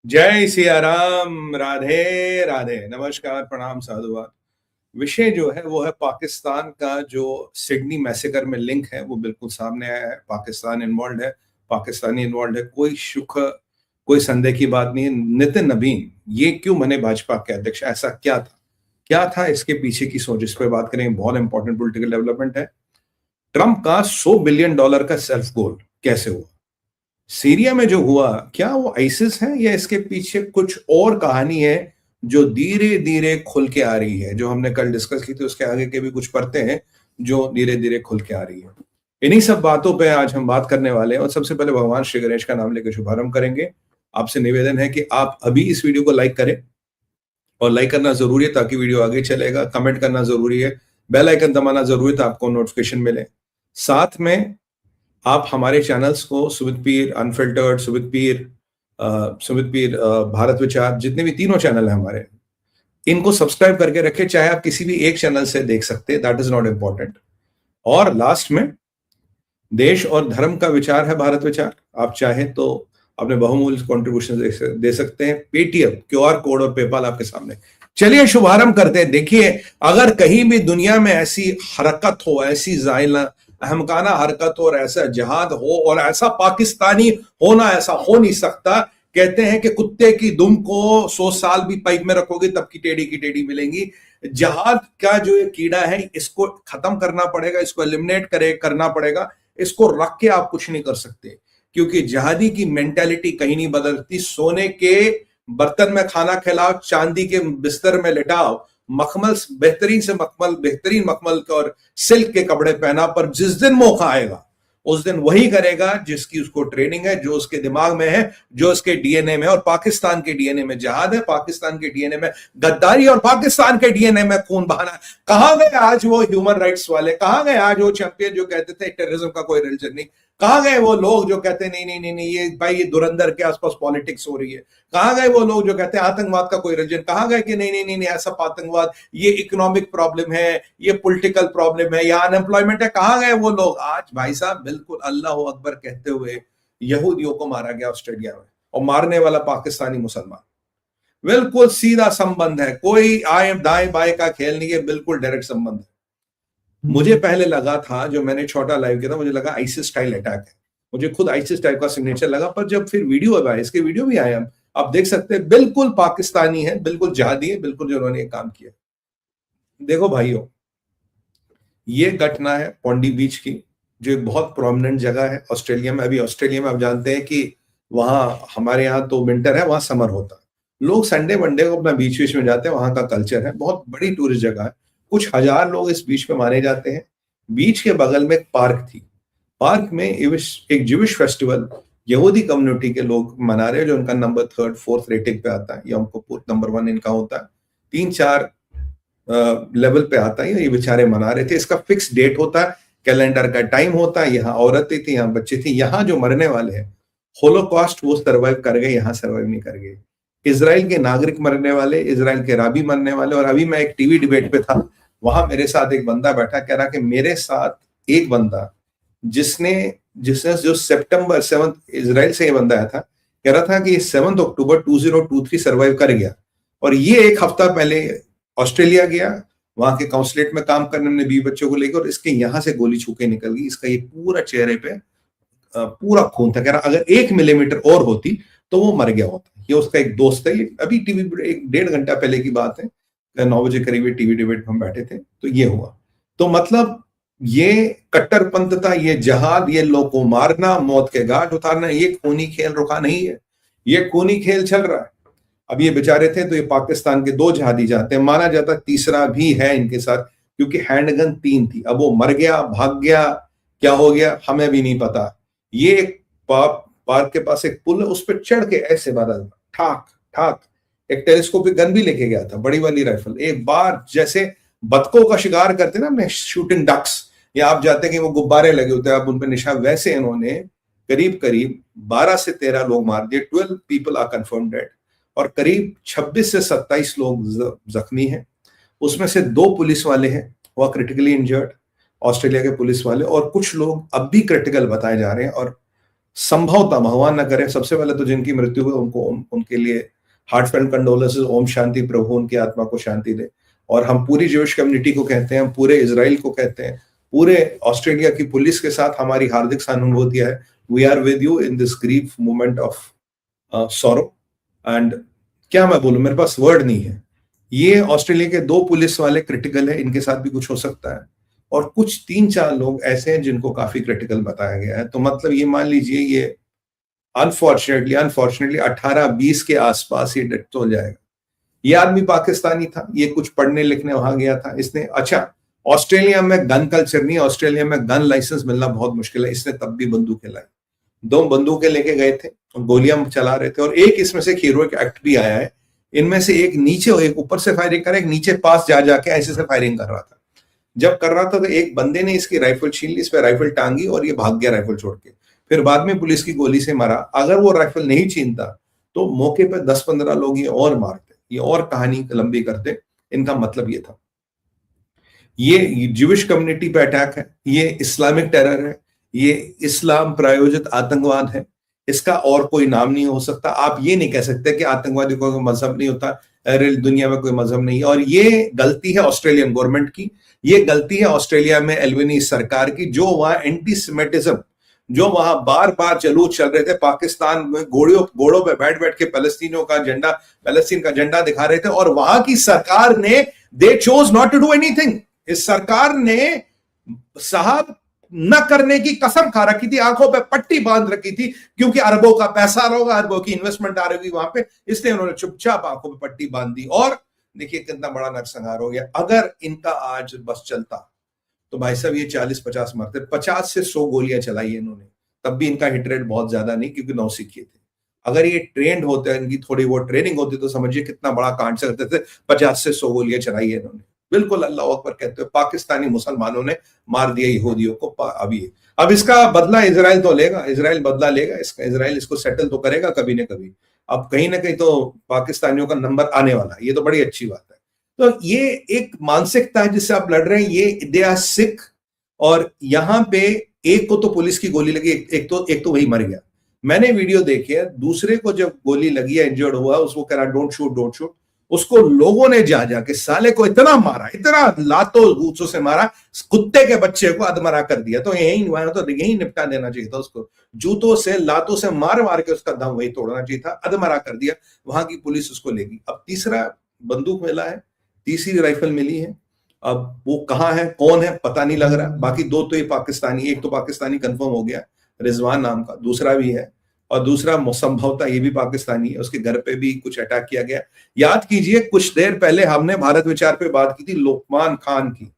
जय सिया राम। राधे राधे। नमस्कार, प्रणाम, साधुवाद। विषय जो है वो है पाकिस्तान का। जो सिडनी मैसेकर में लिंक है वो बिल्कुल सामने आया है। पाकिस्तान इन्वॉल्व है, पाकिस्तानी इन्वॉल्व है। कोई सुख, कोई संदेह की बात नहीं है। नितिन नवीन ये क्यों बने भाजपा के अध्यक्ष? ऐसा क्या था, क्या था इसके पीछे की सोच? इस पर बात करेंगे। बहुत इंपॉर्टेंट पॉलिटिकल डेवलपमेंट है। ट्रंप का $100 बिलियन का सेल्फ गोल कैसे हुआ? सीरिया में जो हुआ, क्या वो आइसिस है या इसके पीछे कुछ और कहानी है जो धीरे धीरे खुल के आ रही है? जो हमने कल डिस्कस की थी उसके आगे के भी कुछ परतें हैं जो धीरे धीरे खुल के आ रही है। इन्हीं सब बातों पे आज हम बात करने वाले हैं और सबसे पहले भगवान श्री गणेश का नाम लेकर शुभारंभ करेंगे। आपसे निवेदन है कि आप अभी इस वीडियो को लाइक करें, और लाइक करना जरूरी है ताकि वीडियो आगे चलेगा। कमेंट करना जरूरी है, बेल आइकन दबाना जरूरी है तो आपको नोटिफिकेशन मिले। साथ में आप हमारे चैनल्स को सुमित पीर अनफिल्टर्ड, सुमित पीर भारत विचार, जितने भी तीनों चैनल हैं हमारे, इनको सब्सक्राइब करके रखें। चाहे आप किसी भी एक चैनल से देख सकते हैं, दैट इज नॉट इंपॉर्टेंट। और लास्ट में देश और धर्म का विचार है भारत विचार। आप चाहे तो अपने बहुमूल्य कॉन्ट्रीब्यूशन दे सकते हैं। पेटीएम, क्यूआर कोड और पेपाल आपके सामने। चलिए शुभारंभ करते हैं। देखिए, अगर कहीं भी दुनिया में ऐसी हरकत हो, ऐसी जाइला अहमकाना हरकत हो और ऐसा जहाद हो और ऐसा पाकिस्तानी होना, ऐसा हो नहीं सकता। कहते हैं कि कुत्ते की दुम को 100 साल भी पाइप में रखोगे तब की टेढ़ी मिलेंगी। जहाद का जो ये कीड़ा है इसको खत्म करना पड़ेगा, इसको एलिमिनेट करना पड़ेगा। इसको रख के आप कुछ नहीं कर सकते, क्योंकि जहादी की मेंटालिटी कहीं नहीं बदलती। सोने के बर्तन में खाना खिलाओ, चांदी के बिस्तर में लिटाओ, मखमल बेहतरीन मखमल और सिल्क के कपड़े पहना, पर जिस दिन मौका आएगा उस दिन वही करेगा जिसकी उसको ट्रेनिंग है, जो उसके दिमाग में है, जो उसके डीएनए में। और पाकिस्तान के डीएनए में जहाद है, पाकिस्तान के डीएनए में गद्दारी, और पाकिस्तान के डीएनए में खून बहाना। कहां गए आज वो ह्यूमन राइट्स वाले? कहां गए आज वो चैंपियन जो कहते थे टेररिज्म का कोई रिलीजन नहीं? कहां गए वो लोग जो कहते नहीं नहीं नहीं नहीं ये भाई, ये धुरंधर के आसपास पॉलिटिक्स हो रही है? कहां गए वो लोग जो कहते हैं आतंकवाद का कोई रिलीजन? कहां गए कि नहीं नहीं नहीं नहीं ऐसा आतंकवाद, ये इकोनॉमिक प्रॉब्लम है, ये पॉलिटिकल प्रॉब्लम है, या अनएम्प्लॉयमेंट है? कहां गए वो लोग आज? भाई साहब, बिल्कुल अल्लाह अकबर कहते हुए यहूदियों को मारा गया ऑस्ट्रेलिया में, और मारने वाला पाकिस्तानी मुसलमान। बिल्कुल सीधा संबंध है, कोई आए दाएं बाएं का खेल नहीं है, बिल्कुल डायरेक्ट संबंध है। मुझे पहले लगा था, जो मैंने छोटा लाइव किया था, मुझे लगा आइसिस स्टाइल अटैक है। मुझे खुद आइसिस टाइप का सिग्नेचर लगा, पर जब फिर वीडियो आया, इसके वीडियो भी आए, हम आप देख सकते हैं, बिल्कुल पाकिस्तानी है, बिल्कुल जहादी है, बिल्कुल जो उन्होंने काम किया। देखो भाइयों, ये घटना है पौंडी बीच की, जो एक बहुत प्रोमिनेंट जगह है ऑस्ट्रेलिया में। अभी ऑस्ट्रेलिया में आप जानते हैं कि वहां, हमारे यहाँ तो विंटर है, वहां समर होता है। लोग संडे मंडे को अपना बीच बीच में जाते हैं, वहां का कल्चर है। बहुत बड़ी टूरिस्ट जगह है, कुछ हजार लोग इस बीच पे माने जाते हैं। बीच के बगल में एक पार्क थी। पार्क में एक ज्यूइश फेस्टिवल यहूदी कम्युनिटी के लोग मना रहे हैं, जो उनका नंबर 3rd 4th रेटिंग पे आता है। यम किप्पुर नंबर 1 इनका होता है, 3-4 लेवल पे आता है। ये बेचारे मना रहे थे। इसका फिक्स डेट होता है, कैलेंडर का टाइम होता है। यहाँ औरतें थी, यहाँ बच्चे थे। यहाँ जो मरने वाले हैं होलोकॉस्ट, वो सर्वाइव कर गए, यहाँ सर्वाइव नहीं कर गए। इजराइल के नागरिक मरने वाले, इजराइल के राबी मरने वाले। और अभी मैं एक टीवी डिबेट पे था, वहां मेरे साथ एक बंदा बैठा, कह रहा कि मेरे साथ एक बंदा जिसने जिसने जो सितंबर 7 इजराइल से ये बंदा आया था, कह रहा था कि 7 अक्टूबर 2023 सर्वाइव कर गया, और ये एक हफ्ता पहले ऑस्ट्रेलिया गया, वहां के काउंसलेट में काम करने में 20 बच्चों को लेकर, और इसके यहां से गोली छू के निकल गई। इसका ये पूरा चेहरे पे पूरा खून था। कह रहा अगर 1 मिलीमीटर और होती तो वो मर गया होता। ये उसका एक दोस्त है। ये अभी टीवी, 1.5 घंटा पहले की बात है, 9 बजे करीब टीवी डिबेट में हम बैठे थे, तो ये हुआ। तो मतलब ये कट्टरपंथता, ये जहाद, ये लोगों को मारना, मौत के घाट उतारना, ये खूनी खेल रुका नहीं है, ये खूनी खेल चल रहा है। अब ये बेचारे थे, तो ये पाकिस्तान के 2 जहादी जाते हैं, माना जाता तीसरा भी है इनके साथ, क्योंकि हैंडगन 3 थी। अब वो मर गया, भाग गया, क्या हो गया हमें भी नहीं पता। ये एक पार्क के पास एक पुल है, उस पर चढ़ के ऐसे मारा, ठाक ठाक। एक टेलीस्कोपिक गन भी लेके गया था, बड़ी वाली राइफल। एक बार जैसे बतकों का शिकार करते ना अपने शूटिंग डक्स, या आप जाते कि वो गुब्बारे लगे होते हैं, आप उन पर निशान, वैसे इन्होंने करीब करीब 12 से 13 लोग मार दिए। 12 पीपल आर कंफर्म डेड, और करीब 26 से 27 लोग जख्मी हैं। उसमें से 2 पुलिस वाले हैं, वह क्रिटिकली इंजर्ड, ऑस्ट्रेलिया के पुलिस वाले, और कुछ लोग अब भी क्रिटिकल बताए जा रहे हैं। और संभवतः भगवान न करे, सबसे पहले तो जिनकी मृत्यु हुई उनको उनके लिए हार्टफेल्ट कंडोलेंसेस, ओम शांति, प्रभु उनकी आत्मा को शांति दे। और हम पूरी ज्यूइश कम्युनिटी को कहते हैं, पूरे इजराइल को कहते हैं, पूरे ऑस्ट्रेलिया की पुलिस के साथ हमारी हार्दिक सहानुभूतियां है। We are with you in this grief moment of sorrow. And क्या मैं बोलूं, मेरे पास वर्ड नहीं है। ये ऑस्ट्रेलिया के 2 पुलिस वाले क्रिटिकल है, इनके साथ भी कुछ हो सकता है, और कुछ 3-4 लोग ऐसे हैं जिनको काफी क्रिटिकल बताया गया है। तो मतलब ये मान लीजिए ये अनफॉर्चुनेटली 18-20 के आसपास ये डेथ हो जाएगा। ये आदमी पाकिस्तानी था, ये कुछ पढ़ने लिखने वहां गया था, इसने अच्छा ऑस्ट्रेलिया में गन कल्चर नहीं, ऑस्ट्रेलिया में गन लाइसेंस मिलना बहुत मुश्किल है, इसने तब भी बंदूकें लाई, 2 बंदूकें लेके गए थे, गोलियां चला रहे थे। और एक इसमें से हीरोइक एक्ट भी आया है, इनमें से एक नीचे, एक ऊपर से फायरिंग करे, एक नीचे पास जा जाके ऐसे से फायरिंग कर रहा था। जब कर रहा था तो एक बंदे ने इसकी राइफल छीन ली, इस पर राइफल टांगी और ये भाग गया राइफल छोड़ के, फिर बाद में पुलिस की गोली से मरा। अगर वो राइफल नहीं छीनता तो मौके पर 10-15 लोग ये और मारते, ये और कहानी लंबी करते। इनका मतलब ये था, ये ज्यूइश कम्युनिटी पे अटैक है, ये इस्लामिक टेरर है, ये इस्लाम प्रायोजित आतंकवाद है, इसका और कोई नाम नहीं हो सकता। आप ये नहीं कह सकते कि आतंकवादी को कोई मजहब नहीं होता, दुनिया में कोई मजहब नहीं है। और ये गलती है ऑस्ट्रेलियन गवर्नमेंट की, ये गलती है ऑस्ट्रेलिया में एल्बनीज़ सरकार की, जो वहां एंटीसेमिटिज्म, जो वहां बार बार जलूस चल रहे थे, पाकिस्तान में घोड़ों पे बैठ बैठ के पैलेस्तीनियों का झंडा, पैलेस्तीन का झंडा दिखा रहे थे, और वहां की सरकार ने they chose not to do anything. इस सरकार ने साहब न करने की कसम खा रखी थी, आंखों पे पट्टी बांध रखी थी, क्योंकि अरबों का पैसा आ रहा होगा, अरबों की इन्वेस्टमेंट आ रही होगी वहां पे, इसलिए उन्होंने चुपचाप आंखों पे पट्टी बांध दी। और देखिए कितना बड़ा नरसंहार हो गया। अगर इनका आज बस चलता तो भाई साहब ये 40-50 मरते, 50 से 100 गोलियां चलाई है इन्होंने, तब भी इनका हिट रेट बहुत ज्यादा नहीं, क्योंकि नौसिखिए थे। अगर ये ट्रेंड होते, इनकी थोड़ी बहुत ट्रेनिंग होती, तो समझिए कितना बड़ा कांड सकते थे। 50 से 100 गोलियां चलाई है इन्होंने, बिल्कुल अल्लाह अकबर कहते हुए। पाकिस्तानी मुसलमानों ने मार दिया यहूदियों को। अब इसका बदला इजराइल तो लेगा, इजराइल बदला लेगा इसका, इजराइल इसको सेटल तो करेगा कभी ना कभी। अब कहीं ना कहीं तो पाकिस्तानियों का नंबर आने वाला है, ये तो बड़ी अच्छी बात है। तो ये एक मानसिकता है जिससे आप लड़ रहे हैं, ये दे आर सिक। और यहां पे एक को तो पुलिस की गोली लगी, एक तो वही मर गया। मैंने वीडियो देखी है, दूसरे को जब गोली लगी है, इंजर्ड हुआ, उसको कह रहा डोंट शूट, उसको लोगों ने जाके साले को इतना मारा, इतना लातों गूंचों से मारा, कुत्ते के बच्चे को अधमरा कर दिया। तो यही निपटा देना चाहिए था उसको, जूतों से लातों से मार मार के उसका दम वही तोड़ना चाहिए था, अधमरा कर दिया। वहां की पुलिस उसको लेगी। अब तीसरा बंदूक मिला है, तीसरी राइफल मिली है, अब वो कहाँ है, कौन है, पता नहीं लग रहा। बाकी 2 तो ये पाकिस्तानी, एक तो पाकिस्तानी कंफर्म हो गया, रिजवान नाम का, दूसरा भी है, और दूसरा संभवतः ये भी पाकिस्तानी है। उसके घर पे भी कुछ अटैक किया गया। याद कीजिए कुछ देर पहले हमने भारत विचार पे बात की थी लोकमान खान की।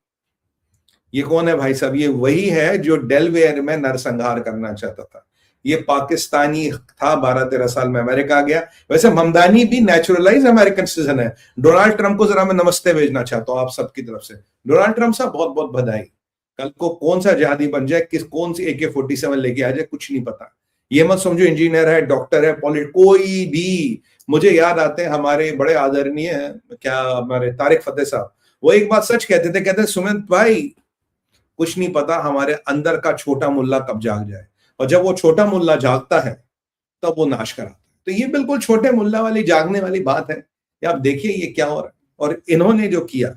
ये कौन है भाई साहब? ये वही है जो डेलवेयर में नरसंहार करना चाहता था। ये पाकिस्तानी था, 12-13 साल में अमेरिका गया। वैसे ममदानी भी नेचुरलाइज अमेरिकन सिटीजन है। डोनाल्ड ट्रंप को जरा मैं नमस्ते भेजना चाहता हूं आप सबकी तरफ से। डोनाल्ड ट्रंप साहब बहुत बहुत बधाई। कल को कौन सा जहादी बन जाए, कौन सी AK-47 लेके आ जाए, कुछ नहीं पता। ये मत समझो इंजीनियर है, डॉक्टर है, कोई भी। मुझे याद आते हैं हमारे बड़े आदरणीय क्या हमारे तारिक फतेह साहब, वो एक बात सच कहते थे, कहते सुमित भाई कुछ नहीं पता हमारे अंदर का छोटा मुल्ला कब जाग जाए, और जब वो छोटा मुल्ला जागता है तब वो नाश कराता है। तो ये बिल्कुल छोटे मुल्ला वाली जागने वाली बात है। आप देखिए ये क्या हो रहा है। और इन्होंने जो किया,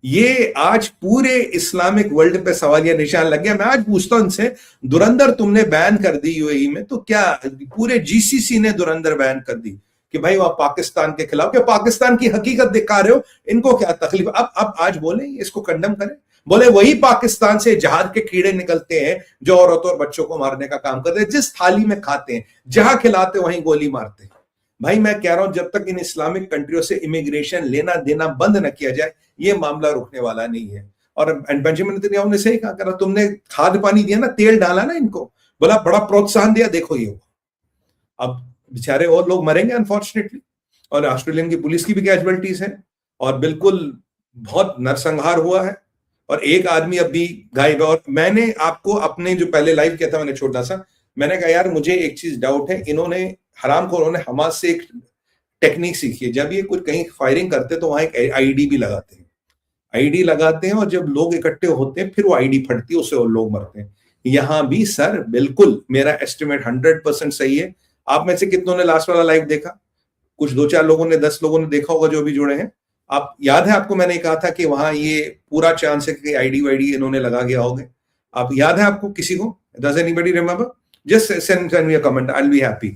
ये आज पूरे इस्लामिक वर्ल्ड पे सवालिया निशान लग गया। मैं आज पूछता हूं इनसे, धुरंधर तुमने बैन कर दी यूएई में, तो क्या पूरे GCC ने धुरंधर बैन कर दी कि भाई वह पाकिस्तान के खिलाफ, क्या पाकिस्तान की हकीकत दिखा रहे हो, इनको क्या तकलीफ? अब आज बोले इसको कंडम करें, बोले वही पाकिस्तान से जहाज के कीड़े निकलते हैं जो औरतों और बच्चों को मारने का काम करते हैं, जिस थाली में खाते हैं, जहां खिलाते वहीं गोली मारते हैं। भाई मैं कह रहा हूं जब तक इन इस्लामिक कंट्रियों से इमिग्रेशन लेना देना बंद न किया जाए, ये मामला रुकने वाला नहीं है। और बेंजामिन नेतन्याहू ने सही कहा, तुमने खाद पानी दिया ना, तेल डाला ना इनको, बोला बड़ा प्रोत्साहन दिया, देखो ये अब बेचारे और लोग मरेंगे अनफॉर्चुनेटली। और ऑस्ट्रेलियन की पुलिस की भी कैजुअलिटीज है, और बिल्कुल बहुत नरसंहार हुआ है, और एक आदमी अभी गायब है। और मैंने आपको अपने जो पहले लाइव किया था मैंने छोटा सा, मैंने कहा यार मुझे एक चीज डाउट है, इन्होंने हरामखोरों ने हमास से एक टेक्निक सीखी है। जब ये कुछ कहीं फायरिंग करते तो वहां एक आईडी भी लगाते हैं, आईडी लगाते हैं, और जब लोग इकट्ठे होते हैं फिर वो आईडी फटती है, उससे और लोग मरते हैं। यहां भी सर बिल्कुल मेरा एस्टिमेट 100% सही है। आप में से कितनों ने लास्ट वाला लाइव देखा? कुछ 2-4 लोगों ने, 10 लोगों ने देखा होगा जो भी जुड़े हैं। आप याद है आपको मैंने कहा था कि वहां ये पूरा चांस है कि आईडी वाईडी इन्होंने लगा गया होगा। आप याद है आपको किसी को? Does anybody remember? Just send me a comment, I will be happy.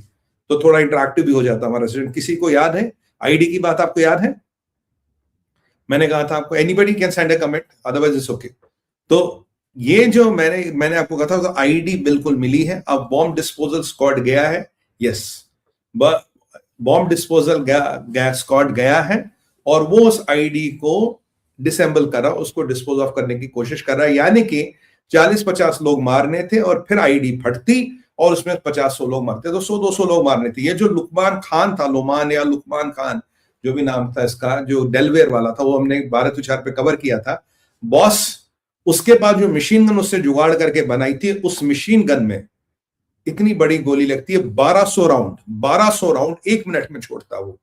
तो थोड़ा इंटरेक्टिव भी हो जाता हमारा सेशन। किसी को याद है आईडी की बात? आपको याद है? मैंने कहा था आपको anybody can send a comment, otherwise it's okay. तो ये जो मैंने आपको कहा था तो आईडी बिल्कुल मिली है। अब बॉम्ब डिस्पोजल स्क्वाड गया है, यस, बॉम्ब डिस्पोजल स्क्वाड गया है और वो उस आईडी को डिसेंबल कर रहा, उसको डिस्पोज ऑफ करने की कोशिश कर रहा है। यानी कि 40-50 लोग मारने थे और फिर आईडी फटती और उसमें 50-100 लोग मरते, तो 100-200 लोग मारने थे। ये जो लुकमान खान था, लुमान या लुकमान खान जो भी नाम था इसका, जो डेलवेयर वाला था, वो हमने भारत विचार पे कवर किया था बॉस। उसके बाद जो मशीन गन उससे जुगाड़ करके बनाई थी, उस मशीन गन में इतनी बड़ी गोली लगती है, 1200 राउंड 1 मिनट में छोड़ता वो।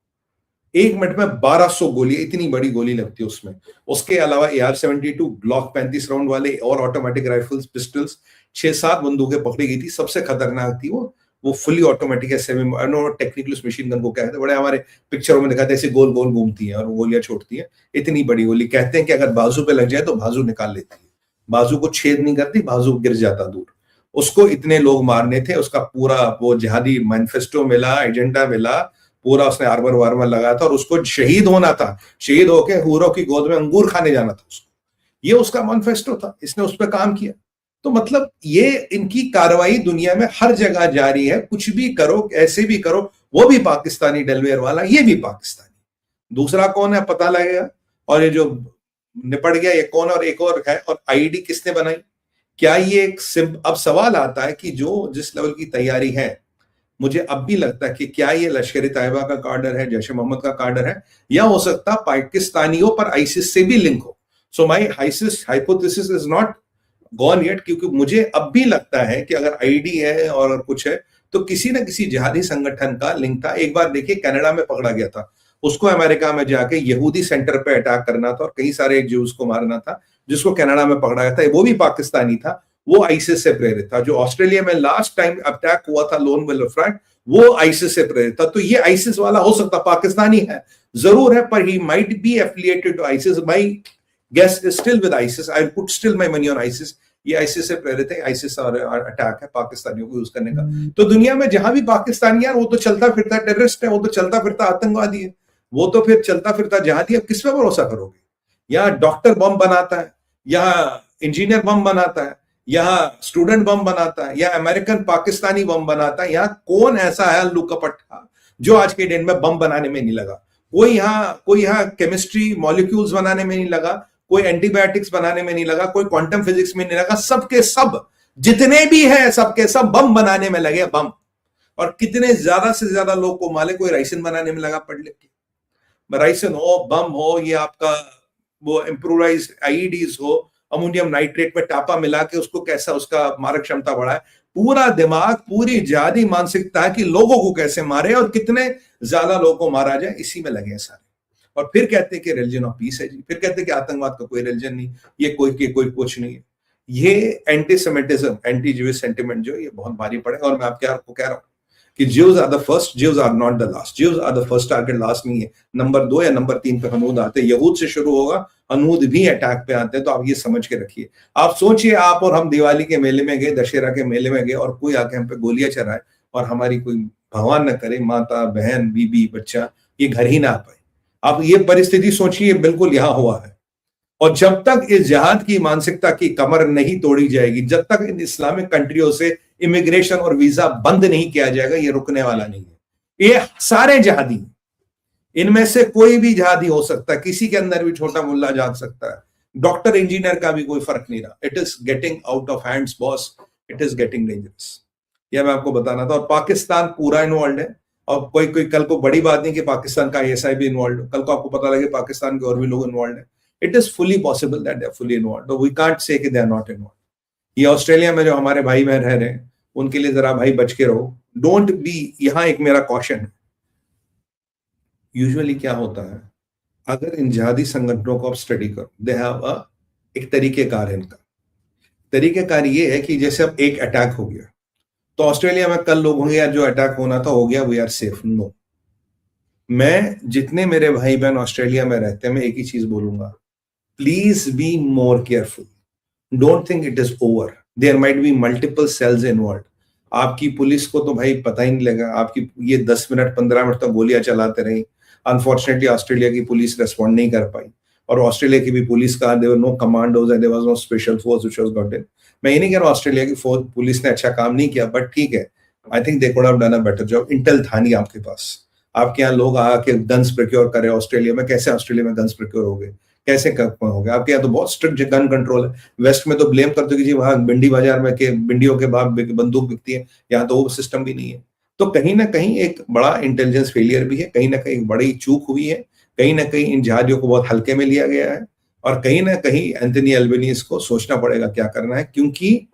1 मिनट में 1200 गोली, इतनी बड़ी गोली लगती है उसमें। उसके अलावा AR-72 ग्लॉक 35 राउंड वाले और ऑटोमेटिक राइफल्स, पिस्टल्स, 6-7 बंदूकें पकड़ी गई थी। सबसे खतरनाक थी वो फुली ऑटोमेटिक है, सेमी टेक्निकल मशीन गन को कहते हैं। बड़े हमारे पिक्चरों में दिखाते हैं, ऐसे गोल गोल घूमती है और गोलियां छोड़ती है। इतनी बड़ी गोली, कहते हैं कि अगर बाजू पे लग जाए तो बाजू निकाल लेती है, बाजू को छेद नहीं करती, बाजू गिर जाता दूर। उसको इतने लोग मारने थे। उसका पूरा वो जिहादी मैनिफेस्टो मिला, एजेंडा मिला, पूरा उसने आर्मर वार्मर लगाया था और उसको शहीद होना था। शहीद होके हूरों की गोद में अंगूर खाने जाना था उसको। ये उसका मैनिफेस्टो था, इसने उस पर काम किया। तो मतलब ये इनकी कार्रवाई दुनिया में हर जगह जारी है। कुछ भी करो, ऐसे भी करो, वो भी पाकिस्तानी डेलवेयर वाला, ये भी पाकिस्तानी। दूसरा कौन है पता लगेगा। और ये जो निपट गया ये कौन, और एक और है। और आईडी किसने बनाई? क्या ये अब सवाल आता है कि जो जिस लेवल की तैयारी है, मुझे अब भी लगता है कि क्या ये लश्कर तैयबा का कार्डर है, जैश मोहम्मद का कार्डर है, या हो सकता पाकिस्तानियों पर आईसिस से भी लिंक हो। So my hypothesis is not gone yet, क्योंकि मुझे अब भी लगता है कि अगर आईडी है और कुछ है तो किसी न किसी जिहादी संगठन का लिंक था। एक बार देखिए कनाडा में पकड़ा गया था, उसको अमेरिका में जाके यहूदी सेंटर पे अटैक करना था और कई सारे ज्यूज को मारना था, जिसको कनाडा में पकड़ा गया था, वो भी पाकिस्तानी था। वो आईसिस से प्रेरित था। जो ऑस्ट्रेलिया में लास्ट टाइम अटैक हुआ था लोन वुल्फ फ्रंट, वो आईसिस से प्रेरित था। तो ये आईसिस वाला हो सकता, पाकिस्तानी है जरूर है, पर he might be affiliated to ISIS. My guess is still with ISIS, I put still my money on ISIS. ये आईसिस से प्रेरित है, आईसिस और अटैक है पाकिस्तानियों को यूज करने का। तो दुनिया में जहां भी पाकिस्तानी, यार वो तो चलता फिरता टेररिस्ट है, वो तो चलता फिरता आतंकवादी है, वो तो फिर चलता फिरता जहादी। अब किस पे भरोसा करोगे? या डॉक्टर बम बनाता है, या इंजीनियर बम बनाता है, या स्टूडेंट बम बनाता है, या अमेरिकन पाकिस्तानी बम बनाता है। यहाँ कौन ऐसा है अल्लू कपट्टा जो आज के दिन में बम बनाने में नहीं लगा? कोई यहाँ केमिस्ट्री मॉलिक्यूल्स बनाने में नहीं लगा, कोई एंटीबायोटिक्स बनाने में नहीं लगा, कोई क्वांटम फिजिक्स में नहीं लगा। सबके सब जितने भी हैं सबके सब बम बनाने में लगे, बम। और कितने ज्यादा से ज्यादा लोग को माले, कोई राइसिन बनाने में लगा पढ़ लिख के। राइसिन हो, बम हो, ये आपका वो इम्प्रोवाइज्ड आईईडीज हो, अमोनियम नाइट्रेट में टापा मिला के उसको कैसा उसका मारक क्षमता बढ़ाए। पूरा दिमाग, पूरी जिहादी मानसिकता है कि लोगों को कैसे मारे और कितने ज्यादा लोगों को मारा जाए, इसी में लगे हैं सारे। और फिर कहते हैं कि रिलीजन ऑफ पीस है जी, फिर कहते हैं कि आतंकवाद का कोई रिलीजन नहीं, ये कोई कुछ नहीं है। ये anti Semitism, anti Jewish sentiment जो ये बहुत भारी पड़ेगा। और मैं आपको कह रहा हूं कि Jews are the first, Jews are not the last. Jews are the first target, last नहीं है। नंबर 2 या नंबर 3 पे हनूद आते हैं, यहूद से शुरू होगा, हनूद भी अटैक पे आते हैं। तो आप ये समझ के रखिए। आप सोचिए, आप और हम दिवाली के मेले में गए, दशहरा के मेले में गए, और कोई आके हम पे गोलियां चलाए और हमारी कोई भगवान न करे माता, बहन, बीबी, बच्चा ये घर ही ना आ पाए। आप ये परिस्थिति सोचिए, बिल्कुल यहां हुआ है। और जब तक इस जिहाद की मानसिकता की कमर नहीं तोड़ी जाएगी, जब तक इन इस्लामिक कंट्रियों से इमिग्रेशन और वीजा बंद नहीं किया जाएगा, ये रुकने वाला नहीं है। ये सारे जिहादी, इनमें से कोई भी जिहादी हो सकता है, किसी के अंदर भी छोटा मुल्ला जाग सकता है, डॉक्टर इंजीनियर का भी कोई फर्क नहीं रहा। It is getting out of hands boss, it is getting dangerous. यह मैं आपको बताना था। और पाकिस्तान पूरा इन्वॉल्व है। और कोई कल को बड़ी बात नहीं कि पाकिस्तान का आईएसआई भी इन्वॉल्व है, कल को आपको पता लगे पाकिस्तान के और भी लोग इन्वॉल्व है। It is fully possible that they are fully involve, we can't say कि दे आर नॉट इन्वॉल्व। ये ऑस्ट्रेलिया में जो हमारे भाई बहन रह रहे हैं, उनके लिए जरा भाई बच के रहो, डोंट बी। यहां एक मेरा कॉशन है। यूजुअली क्या होता है, अगर इन जिहादी संगठनों को आप स्टडी करो, दे हैव एक तरीकेकार है इनका तरीकेकार ये है कि जैसे अब एक अटैक हो गया तो ऑस्ट्रेलिया में कल लोग होंगे यार जो अटैक होना था हो गया, वी आर सेफ। नो, मैं जितने मेरे भाई बहन ऑस्ट्रेलिया में रहते हैं मैं एक ही चीज बोलूंगा, please be more careful, don't think it is over, there might be multiple cells involve. आपकी पुलिस को तो भाई पता ही नहीं लगा, आपकी ये 10 मिनट 15 मिनट तक गोलियां चलाते रही। अनफॉर्चुनेटली ऑस्ट्रेलिया की पुलिस रेस्पॉन्ड नहीं कर पाई, और ऑस्ट्रेलिया की भी पुलिस का there were no commandos and there was no special force which was got in. मैं ये नहीं कह रहा ऑस्ट्रेलिया की पुलिस ने अच्छा काम नहीं किया, बट ठीक है, I think they could have done a better job. Intel था नहीं आपके पास, आपके यहाँ लोग आके गन्स प्रोक्योर करे ऑस्ट्रेलिया में, कैसे ऑस्ट्रेलिया में गन्स प्रोक्योर हो गए, कैसे हो गया? आपके यहाँ तो बहुत स्ट्रिक्ट गन कंट्रोल है। वेस्ट में तो ब्लेम करते हो कि जी वहां बिंडी बाजार में के बिंडियों के बाद बंदूक बिकती है, यहाँ तो वो सिस्टम भी नहीं है। तो कहीं ना कहीं एक बड़ा इंटेलिजेंस फेलियर भी है, कहीं ना कहीं एक बड़ी चूक हुई है, कहीं ना कहीं इन जहाजों को बहुत हल्के में लिया गया है, और कहीं ना कहीं एंथनी एल्बनीज को सोचना पड़ेगा क्या करना है, क्योंकि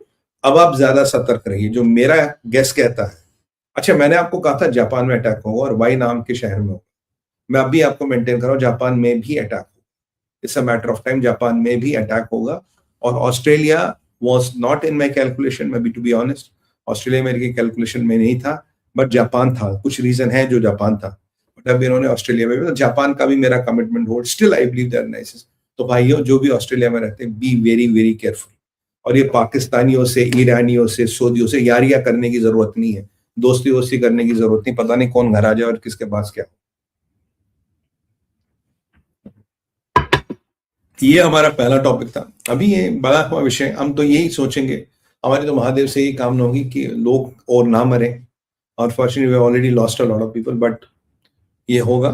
अब आप ज्यादा सतर्क रहिए, जो मेरा गेस कहता है। अच्छा, मैंने आपको कहा था जापान में अटैक होगा और वाई नाम के शहर में होगा, मैं अभी आपको मेंटेन कर रहा हूँ जापान में भी अटैक होगा, it's a matter of time, Japan में भी अटैक होगा। और Australia was not in my calculation, मैं be to be honest, Australia मेरी कैलकुलेशन में नहीं था, बट जापान था, कुछ रीजन है जो जापान था, बट अब इन्होंने ऑस्ट्रेलिया में भी, तो जापान का भी मेरा commitment hold, still I believe they're nice. तो भाइयों जो भी ऑस्ट्रेलिया में रहते हैं, बी वेरी वेरी केयरफुल, और ये पाकिस्तानियों से, ईरानियों से, सऊदियों से यारियां करने की जरूरत नहीं है, दोस्ती वोस्ती करने की जरूरत नहीं, पता नहीं कौन घर आ जाए और किसके पास क्या। ये हमारा पहला टॉपिक था। अभी ये बड़ा हुआ विषय, हम तो यही सोचेंगे, हमारे तो महादेव से ही काम होगी कि लोग और ना मरे, और fortunately we already lost a lot of people, but ये होगा।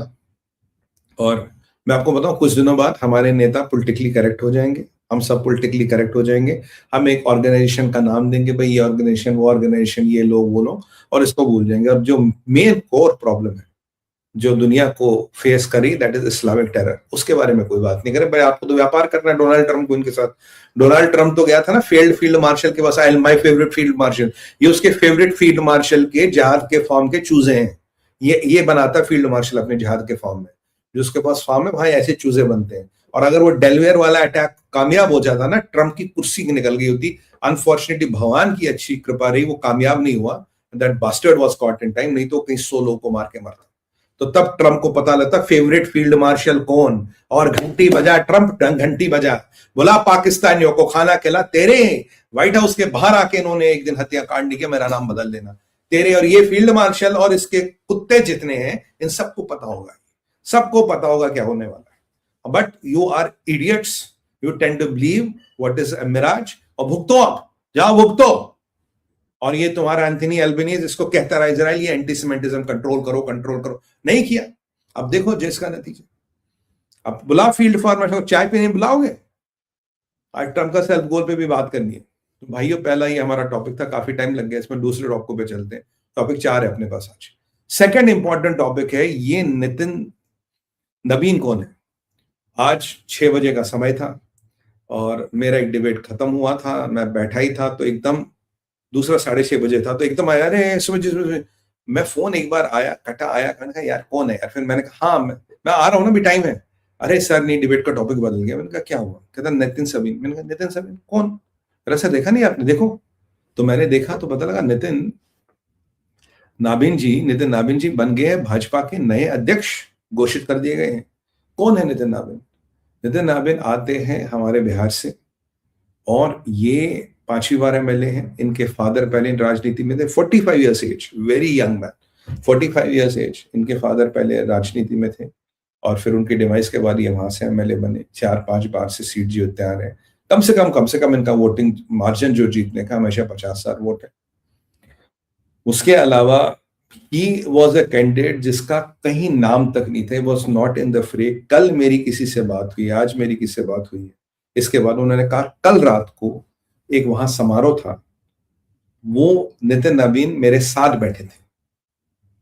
और मैं आपको बताऊं, कुछ दिनों बाद हमारे नेता पॉलिटिकली करेक्ट हो जाएंगे, हम सब पॉलिटिकली करेक्ट हो जाएंगे, हम एक ऑर्गेनाइजेशन का नाम देंगे, भाई ये ऑर्गेनाइजेशन, वो ऑर्गेनाइजेशन, ये लोग वो लोग, और इसको भूल जाएंगे। अब जो मेन कोर प्रॉब्लम है जो दुनिया को फेस करी, दैट इज इस्लामिक टेरर, उसके बारे में कोई बात नहीं करे। भाई आपको तो व्यापार करना है डोनाल्ड ट्रम्प को इनके साथ। डोनाल्ड ट्रम्प तो गया था ना फील्ड मार्शल के पास, I my favourite field marshal, ये उसके फेवरेट फील्ड मार्शल के जहाज के फॉर्म के चूजे हैं, ये बनाता फील्ड मार्शल अपने जहाज के फॉर्म में, जो उसके पास फॉर्म है भाई ऐसे चूजे बनते हैं। और अगर वो डेलवेयर वाला अटैक कामयाब हो जाता ना, ट्रम्प की कुर्सी निकल गई होती। अनफॉर्चुनेटली भगवान की अच्छी कृपा रही, वो कामयाब नहीं हुआ, that bastard was caught in time, नहीं तो कहीं 100 लोगों को मार के मरता। तो तब ट्रम्प को पता लगता फेवरेट फील्ड मार्शल कौन, और घंटी बजा ट्रम्प, घंटी बजा, बोला पाकिस्तानियों को खाना खिला, तेरे व्हाइट हाउस के बाहर आके इन्होंने एक दिन हत्याकांड किया, मेरा नाम बदल देना, तेरे और ये फील्ड मार्शल और इसके कुत्ते जितने हैं, इन सबको पता होगा, सबको पता होगा क्या होने वाला है। But you are idiots, you tend to believe what is mirage, और भुगतो, आप जाओ भुगतो। और ये तुम्हारा एंथनी एल्बनीज इसको कहता रहा इजराइल, ये एंटीसेमिटिज्म कंट्रोल करो कंट्रोल करो, नहीं किया। अब देखो जिसका नतीजा, अब बुला फील्ड फॉर्मेट, चाय पे नहीं बुलाओगे। आज ट्रम्प का सेल्फ गोल पे भी बात करनी है। तो भाइयों पहला ही हमारा टॉपिक था, काफी टाइम लग गया इसमें, दूसरे टॉपिक पे चलते हैं। टॉपिक 4 है अपने पास आज। सेकंड इंपॉर्टेंट टॉपिक है, ये नितिन नवीन कौन है। आज 6 बजे का समय था और मेरा एक डिबेट खत्म हुआ था, मैं बैठा ही था, तो एकदम दूसरा 6:30 बजे था, तो एकदम आया, अरे सुबह मैं फोन एक बार आया, कटा आया, मैंने कहा यार कौन है यार, फिर मैंने कहा हाँ मैं आ रहा हूँ ना, भी टाइम है। अरे सर नहीं, डिबेट का टॉपिक बदल गया। मैंने कहा क्या हुआ? कहता नितिन सबीन। मैंने कहा नितिन सबीन कौन? अरे सर देखा नहीं आपने? देखो। तो मैंने देखा तो पता लगा नितिन नाबिन जी बन गए हैं भाजपा के नए अध्यक्ष, घोषित कर दिए गए हैं। कौन है नितिन नाबिन? नितिन नाबिन आते हैं हमारे बिहार से, और ये 5वीं बार एमएलए हैं। इनके फादर पहले राजनीति में थे, 45 years age, very young man, 45 years age. इनके फादर पहले राजनीति में थे, और फिर उनकी डिवाइस के बाद ये वहां से एमएलए बने, 4-5 बार से सीट जीतते आ रहे हैं। कम से कम इनका वोटिंग मार्जिन जो जीतने का हमेशा 50,000 वोट है। उसके अलावा ही वॉज अ कैंडिडेट जिसका कहीं नाम तक नहीं था, वॉज नॉट इन द फ्रे। कल मेरी किसी से बात हुई, आज मेरी किसी से बात हुई है, इसके बाद उन्होंने कहा कल रात को एक वहां समारोह था, वो नितिन नवीन मेरे साथ बैठे थे।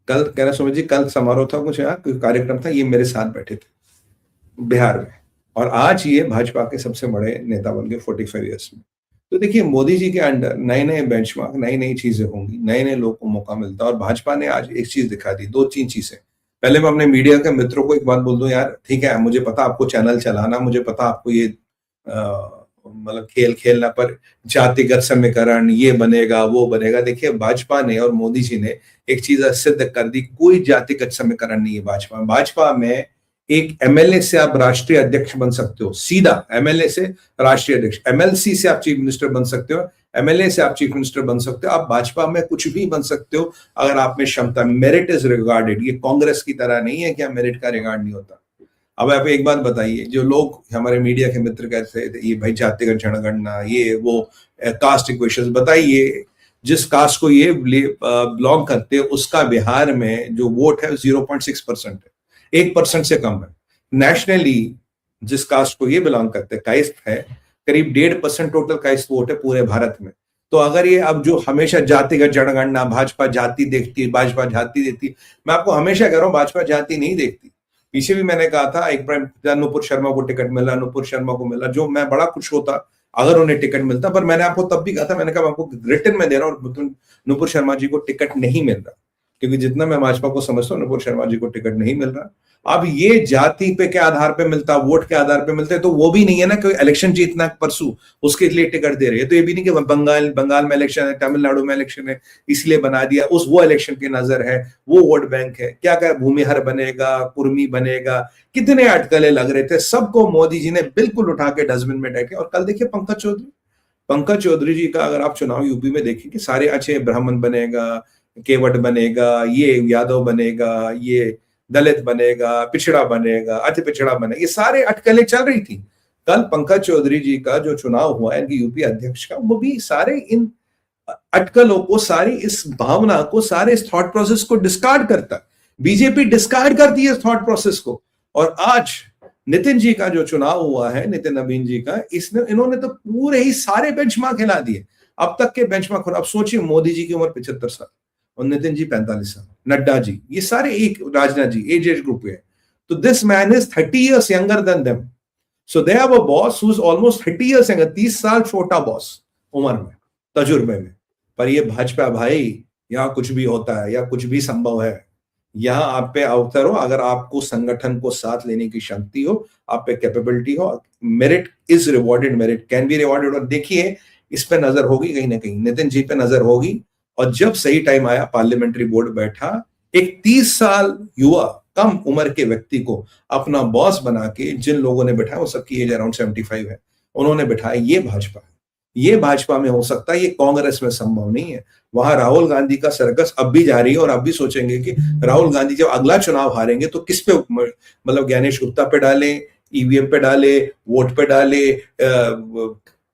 कल कह रहा सुमित जी कल समारोह था, कुछ कोई कार्यक्रम था, ये मेरे साथ बैठे थे बिहार में, और आज ये भाजपा के सबसे बड़े नेता बन गए 45 ईयर्स में। तो देखिए मोदी जी के अंडर नए नए बेंचमार्क, नई नई चीजें होंगी, नए नए लोगों को मौका मिलता है, और भाजपा ने आज एक चीज दिखा दी, 2-3 चीजें। पहले मैं अपने मीडिया के मित्रों को एक बात बोल दूं, यार ठीक है मुझे पता आपको चैनल चलाना, मुझे पता आपको ये मतलब खेल खेलना पर जातिगत समीकरण ये बनेगा वो बनेगा। देखिए भाजपा ने और मोदी जी ने एक चीज सिद्ध कर दी, कोई जातिगत समीकरण नहीं है भाजपा में। भाजपा में एक एमएलए से आप राष्ट्रीय अध्यक्ष बन सकते हो, सीधा एमएलए से राष्ट्रीय अध्यक्ष, एमएलसी से आप चीफ मिनिस्टर बन सकते हो, एमएलए से आप चीफ मिनिस्टर बन सकते हो। आप भाजपा में कुछ भी बन सकते हो अगर आप में क्षमता। मेरिट इज रिगार्डेड, ये कांग्रेस की तरह नहीं है कि मेरिट का रिगार्ड नहीं होता। अब आप एक बात बताइए, जो लोग हमारे मीडिया के मित्र कहते थे ये भाई जातिगत जनगणना ये वो कास्ट इक्वेशंस, बताइए जिस कास्ट को ये बिलोंग करते हैं उसका बिहार में जो वोट है 0.6% है, 1% से कम है। नेशनली जिस कास्ट को ये बिलोंग करते हैं, काइस्ट है, करीब 1.5% टोटल काइस्ट वोट है पूरे भारत में। तो अगर ये अब जो हमेशा जातिगत जनगणना, भाजपा जाति देखती है, भाजपा जाति देती है, मैं आपको हमेशा कह रहा हूं भाजपा जाति नहीं देखती। पीछे भी मैंने कहा था, एक बार अनूपुर शर्मा को टिकट मिला, अनूपुर शर्मा को मिला, जो मैं बड़ा खुश होता अगर उन्हें टिकट मिलता, पर मैंने आपको तब भी कहा था, मैंने कहा आपको रिटर्न में दे रहा हूं, अनूपुर शर्मा जी को टिकट नहीं मिल रहा, क्योंकि जितना मैं भाजपा को समझता हूं अनूपुर शर्मा जी को टिकट नहीं मिल रहा। अब ये जाति पे के आधार पे मिलता, वोट के आधार पे मिलते, तो वो भी नहीं है ना कि इलेक्शन जीतना परसों उसके लिए टिकट दे रही है। तो ये भी नहीं कि बंगाल में इलेक्शन है, तमिलनाडु में इलेक्शन है इसलिए बना दिया, उस वो इलेक्शन की नजर है, वो वोट बैंक है। क्या क्या भूमिहर बनेगा, कुर्मी बनेगा, कितने अटकलें लग रहे थे, सबको मोदी जी ने बिल्कुल उठा के डस्टबिन में डाके। और कल देखिए पंकज चौधरी जी का अगर आप चुनाव यूपी में देखेंगे, सारे अच्छे ब्राह्मण बनेगा, केवट बनेगा, ये यादव बनेगा, ये दलित बनेगा, पिछड़ा बनेगा, अति पिछड़ा बनेगा, ये सारे अटकलें चल रही थी। कल पंकज चौधरी जी का जो चुनाव हुआ इनकी यूपी अध्यक्ष का, वो भी सारे इन अटकलों को, सारी इस भावना को, सारे इस थॉट प्रोसेस को डिस्कार्ड करता है। बीजेपी डिस्कार्ड करती है इस थॉट प्रोसेस को। और आज नितिन जी का जो चुनाव हुआ है, नितिन नवीन जी का, इन्होंने तो पूरे ही सारे बेंचमार्क हिला दिए, अब तक के बेंचमार्क। अब सोचिए, मोदी जी की उम्र 75 साल और नितिन जी 45 साल, नड्डा जी, ये सारे एक, राजनाथ जी एज ग्रुप है। तो this man is 30 years younger than them. So they have a boss who's almost 30 years younger, 30 साल छोटा बॉस उम्र में, तजुर्बे में। पर ये भाजपा भाई, यहाँ कुछ भी होता है या कुछ भी संभव है। यहाँ आप पे अवसर हो, अगर आपको संगठन को साथ लेने की शक्ति हो, आप पे कैपेबिलिटी हो, merit is rewarded, merit can be rewarded. और देखिए इस पे नजर होगी कहीं ना कहीं, नितिन जी पे नजर होगी। और जब सही टाइम आया, पार्लियामेंट्री बोर्ड बैठा, एक 30 साल युवा कम उम्र के व्यक्ति को अपना बॉस बना के जिन लोगों ने बैठाया, वो सबकी एज अराउंड 75 है, उन्होंने बैठाया। ये भाजपा है, ये भाजपा में हो सकता है, ये कांग्रेस में संभव नहीं है। वहां राहुल गांधी का सर्कस अब भी जारी है, और अब भी सोचेंगे कि राहुल गांधी जब अगला चुनाव हारेंगे तो किस पे, मतलब ज्ञानेश गुप्ता पे डाले, ईवीएम पे डाले, वोट पे डाले,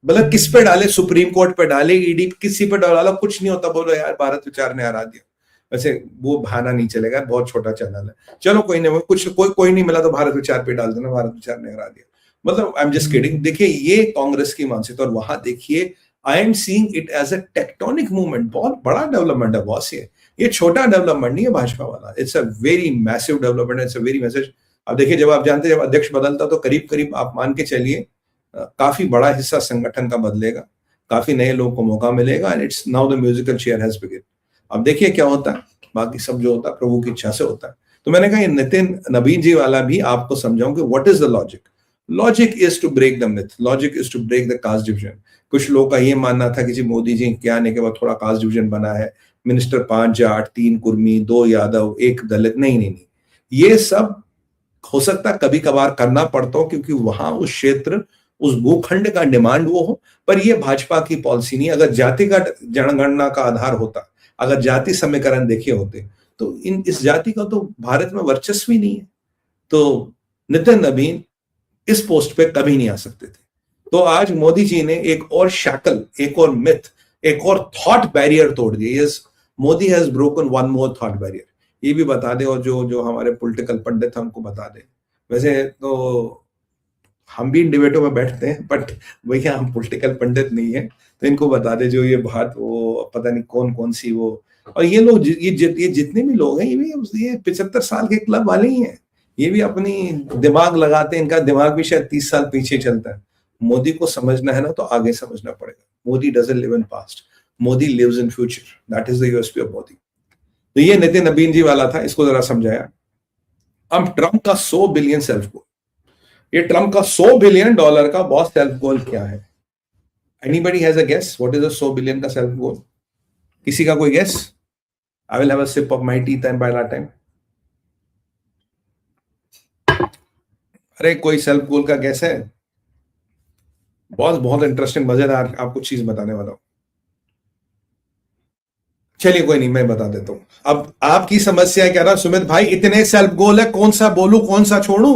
मतलब किस पे डाले, सुप्रीम कोर्ट पे डाले, ईडी किसी पे डाला, कुछ नहीं होता। बोलो यार भारत विचार ने हरा दिया, वैसे वो बहाना नहीं चलेगा, बहुत छोटा चैनल है, चलो कोई नहीं, कुछ कोई नहीं मिला तो भारत विचार पे डाल देना, भारत विचार ने हरा दिया, मतलब आई एम जस्ट किडिंग। देखिए ये कांग्रेस की मानसिकता। और वहां देखिए, I am seeing it as a tectonic movement, बहुत बड़ा डेवलपमेंट है बॉस। ये छोटा डेवलपमेंट नहीं है भाजपा वाला, it's a very massive development, it's a very message. अब देखिए, जब आप जानते हैं जब अध्यक्ष बदलता तो करीब करीब आप मान के चलिए काफी बड़ा हिस्सा संगठन का बदलेगा, काफी नए लोगों को मौका मिलेगा, and it's now the musical chair has begin. अब देखिए क्या होता है, बाकी सब जो होता है प्रभु की इच्छा से होता है। तो मैंने कहा ये नितिन नवीन जी वाला भी आपको समझाऊं कि what is the logic. Logic is to break the myth, logic is to break the caste division. कुछ लोगों का ये मानना था कि जी मोदी जी के आने के बाद थोड़ा कास्ट डिवीजन बना है, मिनिस्टर 5 जाट, 3 कुर्मी, 2 यादव, 1 दलित। नहीं, ये सब हो सकता कभी कभार करना पड़ता हो, क्योंकि वहां उस क्षेत्र, उस भूखंड का डिमांड वो हो। पर ये भाजपा की पॉलिसी नहीं। अगर जातिगत जनगणना का आधार होता, अगर जाति समीकरण देखे होते, तो इस जाति का तो भारत में वर्चस्व ही नहीं है, तो नितिन नवीन इस पोस्ट पे कभी नहीं आ सकते थे। तो आज मोदी जी ने एक और शैकल, एक और मिथ, एक और थॉट बैरियर तोड़ दिया। Modi has broken one more thought barrier. ये भी बता दे, और जो हमारे पॉलिटिकल पंडित हमको बता दे। वैसे तो हम भी इन डिबेटों में बैठते हैं, बट भैया हम पॉलिटिकल पंडित नहीं है, तो इनको बता दे जो ये बात, वो पता नहीं कौन सी वो। और ये लोग, ये जितने भी लोग हैं, ये 75 साल के क्लब वाले ही हैं। ये भी अपनी दिमाग लगाते हैं, इनका दिमाग भी शायद 30 साल पीछे चलता है। मोदी को समझना है ना, तो आगे समझना पड़ेगा। Modi doesn't live in past, Modi lives in future, that is the USP of Modi. तो ये नितिन नवीन जी वाला था, इसको जरा समझाया। अब ट्रंप का $100 बिलियन सेल्फ गोल, ये ट्रंप का $100 बिलियन का बॉस सेल्फ गोल क्या है? Anybody has a guess what is the 100 billion का सेल्फ गोल? किसी का कोई guess? I will have a sip of my tea and by that time. अरे कोई सेल्फ गोल का गेस है? बहुत बहुत इंटरेस्टिंग मजेदार आपको चीज बताने वाला हूं। चलिए कोई नहीं, मैं बता देता हूं। अब आपकी समस्या क्या रहा सुमित भाई, इतने सेल्फ गोल है, कौन सा बोलूं कौन सा छोड़ूं?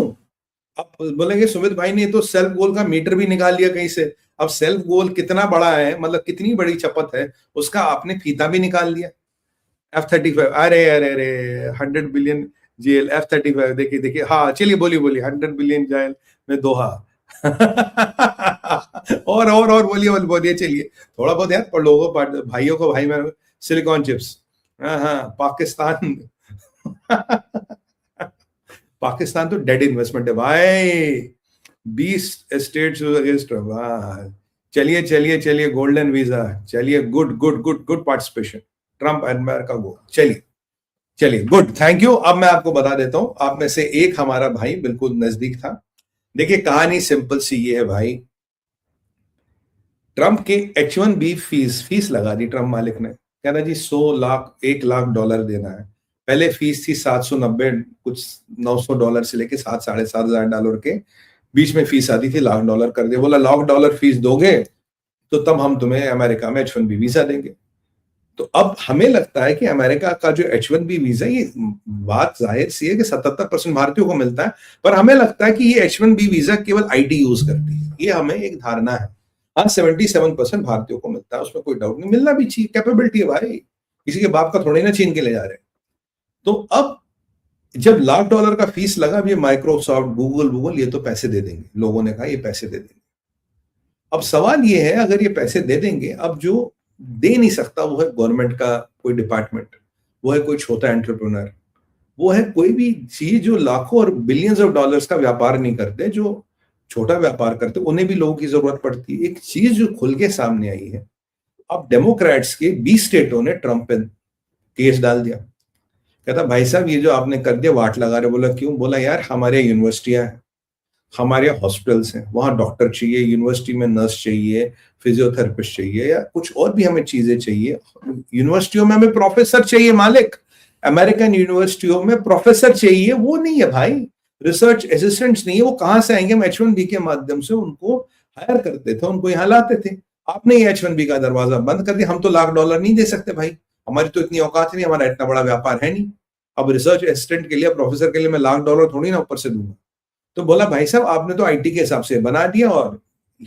अब बोलेंगे सुमित भाई ने तो सेल्फ गोल का मीटर भी निकाल लिया कहीं से। अब सेल्फ गोल कितना बड़ा है, मतलब कितनी बड़ी चपत है, उसका आपने फीता भी निकाल लिया। F-35, अरे अरे अरे, 100 बिलियन जेल, F-35, देखिए देखिए, हाँ चलिए बोलिए बोलिए, 100 बिलियन जेल में दोहा। और बोलिए बोलिए, चलिए थोड़ा बहुत यार पर लोगों भाइयों को भाई मैं, सिलिकॉन चिप्स, हाँ हाँ, पाकिस्तान। पाकिस्तान तो डेड इन्वेस्टमेंट है भाई, 20 स्टेट्स अगेंस्ट। चलिए चलिए चलिए, गोल्डन वीजा, चलिए, good good good good participation, Trump America go, चलिए चलिए, गुड, थैंक यू। अब मैं आपको बता देता हूं, आप में से एक हमारा भाई बिल्कुल नजदीक था। देखिए कहानी सिंपल सी ये है भाई, ट्रम्प के H-1B फीस लगा दी ट्रम्प मालिक ने, कहता जी 100 लाख, $1 लाख देना है। पहले फीस थी 790 कुछ, $900 से लेके 7,500 के बीच में फीस आती थी, $1 लाख कर दिया। बोला $1 लाख फीस दोगे तो तब हम तुम्हें अमेरिका में H-1B वीजा देंगे। तो अब हमें लगता है कि अमेरिका का जो H-1B वीजा, ये बात जाहिर सी है कि 77% भारतीयों को मिलता है, पर हमें लगता है कि ये H-1B वीजा केवल आईटी यूज करती है, ये हमें एक धारणा है। हाँ 77% भारतीयों को मिलता है, उसमें कोई डाउट नहीं, मिलना भी चाहिए, कैपेबिलिटी है भाई, किसी के बाप का थोड़ी ना छीन के ले जा रहे हैं। तो अब जब $1 लाख का फीस लगा, अब ये माइक्रोसॉफ्ट, गूगल ये तो पैसे दे देंगे, लोगों ने कहा ये पैसे दे देंगे। अब सवाल ये है, अगर ये पैसे दे देंगे, अब जो दे नहीं सकता वो है गवर्नमेंट का कोई डिपार्टमेंट, वो है कोई छोटा एंटरप्रेन्योर, वो है कोई भी चीज जो लाखों और बिलियंस ऑफ डॉलर्स का व्यापार नहीं करते, जो छोटा व्यापार करते, उन्हें भी लोगों की जरूरत पड़ती है। एक चीज जो खुल के सामने आई है, अब डेमोक्रेट्स के 20 स्टेटों ने ट्रंप पे केस डाल दिया। कहता भाई साहब ये जो आपने कर दिया, वाट लगा रहे। बोला क्यों? बोला यार हमारे यूनिवर्सिटियां हैं, हमारे यहाँ हॉस्पिटल्स हैं, वहां डॉक्टर चाहिए, यूनिवर्सिटी में नर्स चाहिए, फिजियोथेरेपिस्ट चाहिए, या कुछ और भी हमें चीजें चाहिए, यूनिवर्सिटियों में हमें प्रोफेसर चाहिए मालिक, अमेरिकन यूनिवर्सिटियों में प्रोफेसर चाहिए, वो नहीं है भाई, रिसर्च असिस्टेंट्स नहीं है, वो कहां से आएंगे? हम H-1B के माध्यम से उनको हायर करते थे, उनको यहाँ लाते थे। आपने ये H-1B का दरवाजा बंद कर दिया, हम तो $1 लाख नहीं दे सकते भाई, हमारी तो इतनी औकात नहीं, हमारा इतना बड़ा व्यापार है नहीं। अब रिसर्च असिस्टेंट के लिए, प्रोफेसर के लिए मैं $1 लाख थोड़ी ना ऊपर से दूंगा। तो बोला भाई साहब आपने तो आईटी के हिसाब से बना दिया, और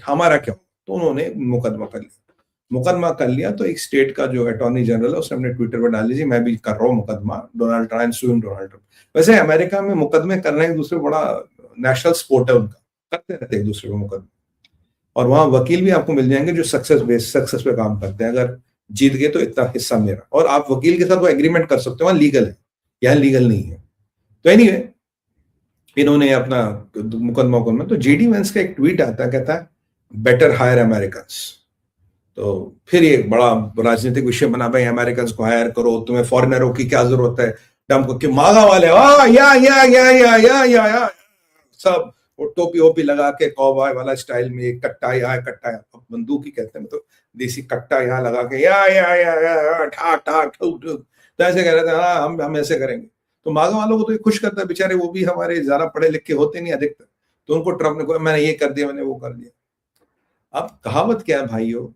हमारा क्या? तो उन्होंने मुकदमा कर लिया। मुकदमा कर लिया तो एक स्टेट का जो अटॉर्नी जनरल है उसने अपने ट्विटर पर डाल दीजिए, मैं भी कर रहा हूँ मुकदमा, Donald Trump sewing Donald Trump. वैसे अमेरिका में मुकदमे करना एक दूसरे बड़ा नेशनल स्पोर्ट है उनका, करते रहते एक दूसरे को मुकदमे, और वहां वकील भी आपको मिल जाएंगे जो सक्सेस पे काम करते हैं। अगर जीत गए तो इतना हिस्सा मेरा, और आप वकील के साथ वो एग्रीमेंट कर सकते हो, वहां लीगल है, यहाँ लीगल नहीं है। तो एनीवे इन्होंने अपना मुकदमा को, तो जेडी वेंस का एक ट्वीट आता है, कहता है बेटर हायर अमेरिकन। तो फिर ये बड़ा राजनीतिक विषय बना, भाई अमेरिकन को हायर करो, तुम्हें फॉरेनरों की क्या जरूरत है, डम कि मागा वाले या सब वो टोपी ओपी लगा के कॉबॉय वाला स्टाइल में, कट्टा यहाँ कट्टा यहाँ, बंदूक ही कहते हैं, तो देसी कट्टा यहाँ लगा के या ठाक ठाक ठुक ठुक, तो ऐसे कह रहे थे हाँ हम ऐसे करेंगे। तो मागा वालों को तो ये खुश करता है, बेचारे वो भी हमारे ज्यादा पढ़े लिखे होते नहीं अधिकतर, तो उनको ट्रम्प ने कहा मैंने ये कर दिया, मैंने वो कर दिया। अब कहावत क्या है भाइयों,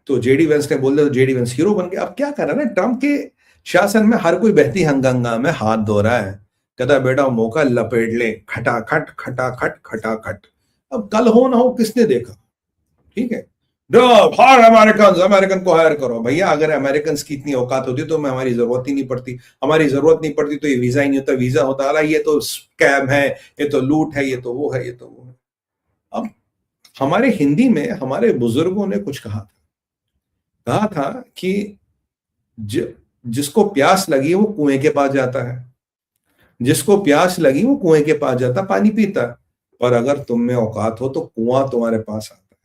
तो जेडी वेंस ने बोल दिया तो जेडी वेंस हीरो बन गया। अब क्या कर रहा है ना, ट्रम्प के शासन में हर कोई बहती गंगा में हाथ धो रहा है, कहता है बेटा मौका लपेट ले, खटाखट खटाखट खटाखट। अब कल हो ना हो किसने देखा, ठीक है, हायर अमेरिकन को हायर करो भैया। अगर अमेरिकन की इतनी औकात होती तो हमारी जरूरत ही नहीं पड़ती, हमारी जरूरत नहीं पड़ती तो ये वीजा ही नहीं होता, वीजा होता अला ये तो स्कैम है, ये तो लूट है, ये तो वो है, ये तो वो है। अब हमारे हिंदी में हमारे बुजुर्गों ने कुछ कहा था कि जिसको प्यास लगी वो कुएं के पास जाता है, जिसको प्यास लगी वो कुएं के पास जाता पानी पीता, पर अगर तुम में औकात हो तो कुआं तुम्हारे पास आता है,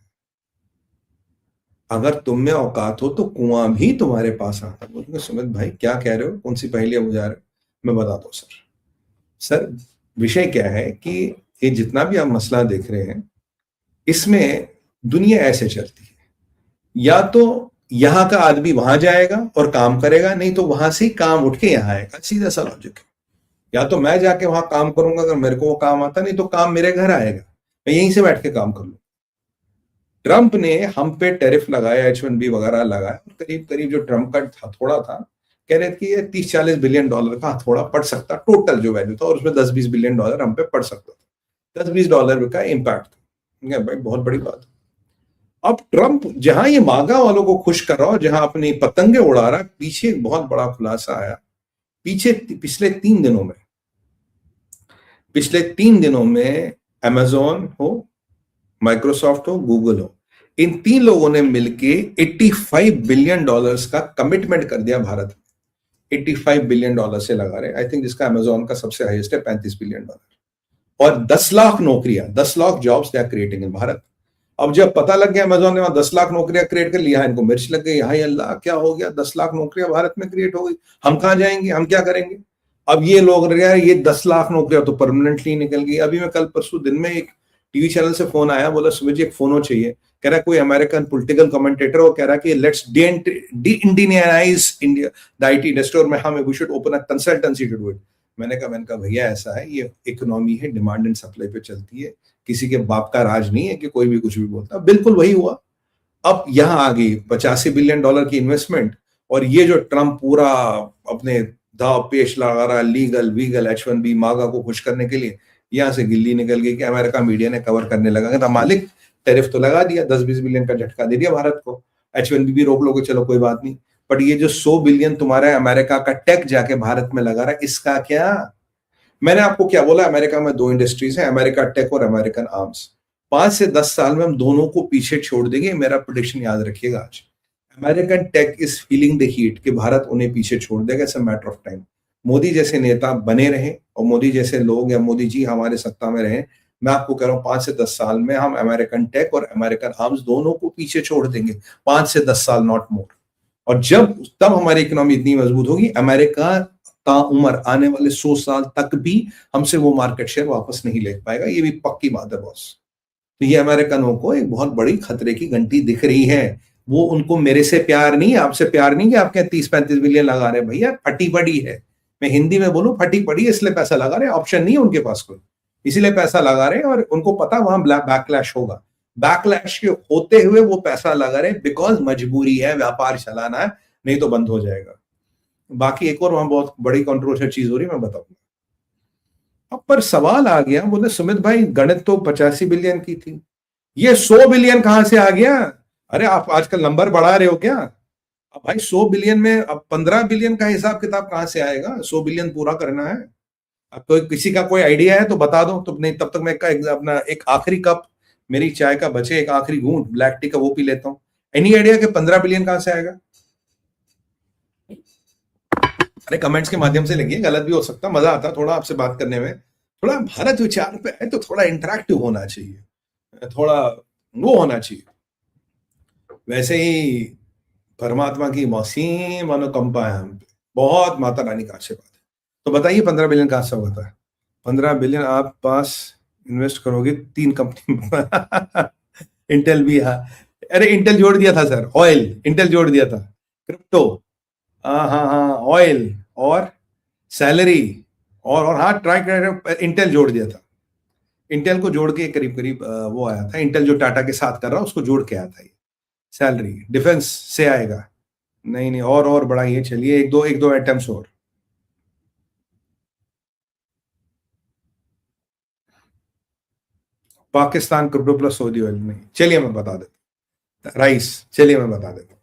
अगर तुम में औकात हो तो कुआं भी तुम्हारे पास आता है। बोलेंगे सुमित भाई क्या कह रहे हो, कौन सी पहेलियां बुझा रहे हो? मैं बताता हूँ सर विषय क्या है कि ये जितना भी आप मसला देख रहे हैं, इसमें दुनिया ऐसे चलती है, या तो यहां का आदमी वहां जाएगा और काम करेगा, नहीं तो वहां से ही काम उठ के यहां आएगा, सीधा सा लॉजिक है। या तो मैं जाके वहां काम करूंगा अगर मेरे को वो काम आता, नहीं तो काम मेरे घर आएगा, मैं यहीं से बैठ के काम कर लूँ। ट्रंप ने हम पे टैरिफ लगाया, H1B वगैरह लगाया, करीब करीब जो ट्रंप का हथौड़ा था, कह रहे थे कि ये 30-40 बिलियन डॉलर का हथौड़ा पड़ सकता, टोटल जो वैल्यू था, और उसमें 10-20 बिलियन डॉलर हम पे पड़ सकता था, 10-20 डॉलर का इम्पैक्ट था। भाई बहुत बड़ी बात है। अब ट्रंप जहां ये मागा वालों को खुश कर रहा हो, जहां अपनी पतंगे उड़ा रहा है, पीछे एक बहुत बड़ा खुलासा आया। पिछले 3 दिनों में अमेजोन हो, माइक्रोसॉफ्ट हो, गूगल हो, इन 3 लोगों ने मिलके 85 बिलियन डॉलर्स का कमिटमेंट कर दिया भारत में। 85 बिलियन डॉलर से लगा रहे, आई थिंक जिसका अमेजोन का सबसे हाईएस्ट है 35 बिलियन डॉलर, और 10 लाख नौकरियां, 10 lakh jobs they are creating in Bharat. अब जब पता लग गया अमेजोन ने वहां 10 लाख नौकरियां क्रिएट कर लिया, इनको मिर्च लग गई, हाय अल्लाह क्या हो गया, 10 लाख नौकरियां भारत में क्रिएट हो गई, हम कहां जाएंगे, हम क्या करेंगे। अब ये लोग ये 10 लाख नौकरियां तो परमानेंटली निकल गई। अभी मैं कल परसों दिन में एक टीवी चैनल से फोन आया, बोला सुमित जी एक फोनो चाहिए, कह रहा कोई अमेरिकन पॉलिटिकल कमेंटेटर, वो कह रहा कि let's de Indianize India the IT industry, और मैं हमें we should open a consultancy to do it. मैंने कहा भैया ऐसा है, ये इकोनॉमी है, डिमांड एंड सप्लाई पे चलती है, किसी के बाप का राज नहीं है कि कोई भी कुछ भी बोलता। बिल्कुल वही हुआ। अब यहां आ गई 85 बिलियन डॉलर की इन्वेस्टमेंट, और ये जो ट्रंप पूरा अपने दाव पेश लगा रहा, लीगल वीगल H1B मागा को खुश करने के लिए, यहां से गिल्ली निकल गई कि अमेरिका मीडिया ने कवर करने लगा कि मालिक टैरिफ तो लगा दिया, 10-20 बिलियन का झटका दे दिया भारत को, H1B भी रोक लोगे चलो कोई बात नहीं, बट ये जो 100 बिलियन तुम्हारा अमेरिका का टेक जाके भारत में लगा रहा है, इसका क्या। मैंने आपको क्या बोला, अमेरिका में 2 इंडस्ट्रीज है, अमेरिका टेक और अमेरिकन आर्म्स। 5 से 10 साल में हम दोनों को पीछे छोड़ देंगे, मेरा प्रेडिक्शन याद रखिएगा आज। American tech is feeling the heat कि भारत उन्हें पीछे छोड़ देगा, it's a matter of time. Modi जैसे नेता बने रहे और मोदी जैसे लोग या मोदी जी हमारे सत्ता में रहे, मैं आपको कह रहा हूं 5 से 10 साल में हम अमेरिकन टेक और अमेरिकन आर्म्स दोनों को पीछे छोड़ देंगे। 5 से 10 साल, नॉट मोर। और तब हमारी इकोनॉमी इतनी मजबूत होगी, अमेरिका उम्र आने वाले 100 साल तक भी हमसे वो मार्केट शेयर वापस नहीं ले पाएगा, ये भी पक्की बात है बॉस। तो ये अमेरिकनों को एक बहुत बड़ी खतरे की घंटी दिख रही है। वो उनको मेरे से प्यार नहीं, आपसे प्यार नहीं कि आपके 30-35 बिलियन लगा रहे, भैया फटी पड़ी है, मैं हिंदी में बोलूं फटी पड़ी है, इसलिए पैसा लगा रहे, ऑप्शन नहीं है उनके पास कोई, इसीलिए पैसा लगा रहे, और उनको पता वहां बैकलैश होगा। बैकलैश के होते हुए वो पैसा लगा रहे बिकॉज मजबूरी है, व्यापार चलाना है, नहीं तो बंद हो जाएगा। बाकी एक और वहां बहुत बड़ी कंट्रोवर्शियल चीज हो रही है, मैं बताऊंगा। अब पर सवाल आ गया, बोले सुमित भाई गणित तो 85 बिलियन की थी, ये 100 बिलियन कहां से आ गया। अरे आप आजकल नंबर बढ़ा रहे हो क्या। अब भाई 100 बिलियन में अब 15 बिलियन का हिसाब किताब कहां से आएगा, 100 बिलियन पूरा करना है। अब तो किसी का कोई आइडिया है तो बता दो, तो नहीं तब तक मैं अपना एक आखिरी कप मेरी चाय का बचे, एक आखिरी घूंट ब्लैक टी का वो पी लेता हूँ। एनी आइडिया कि 15 बिलियन कहां से आएगा। अरे कमेंट्स के माध्यम से लिखिए, गलत भी हो सकता, मजा आता थोड़ा आपसे बात करने में, थोड़ा भारत विचार पे है तो थोड़ा इंटरेक्टिव होना चाहिए, थोड़ा वो होना चाहिए। वैसे ही परमात्मा की मौसीम अनुकंपा है हम पे, बहुत माता रानी का आशीर्वाद है। तो बताइए 15 बिलियन कहां से होता है। 15 बिलियन आप पास इन्वेस्ट करोगे 3 कंपनी में इंटेल भी है, अरे इंटेल जोड़ दिया था सर, ऑयल इंटेल जोड़ दिया था, क्रिप्टो, हाँ हाँ हाँ, ऑयल और सैलरी, और हाँ ट्राई इंटेल जोड़ दिया था। इंटेल को जोड़ के करीब करीब वो आया था, इंटेल जो टाटा के साथ कर रहा उसको जोड़ के आया था ये सैलरी। डिफेंस से आएगा, नहीं नहीं, और बढ़ाइए, चलिए एक दो आइटम्स और। Pakistan crypto plus Saudi oil नहीं, चलिए मैं बता देता, राइस, चलिए मैं बता देता।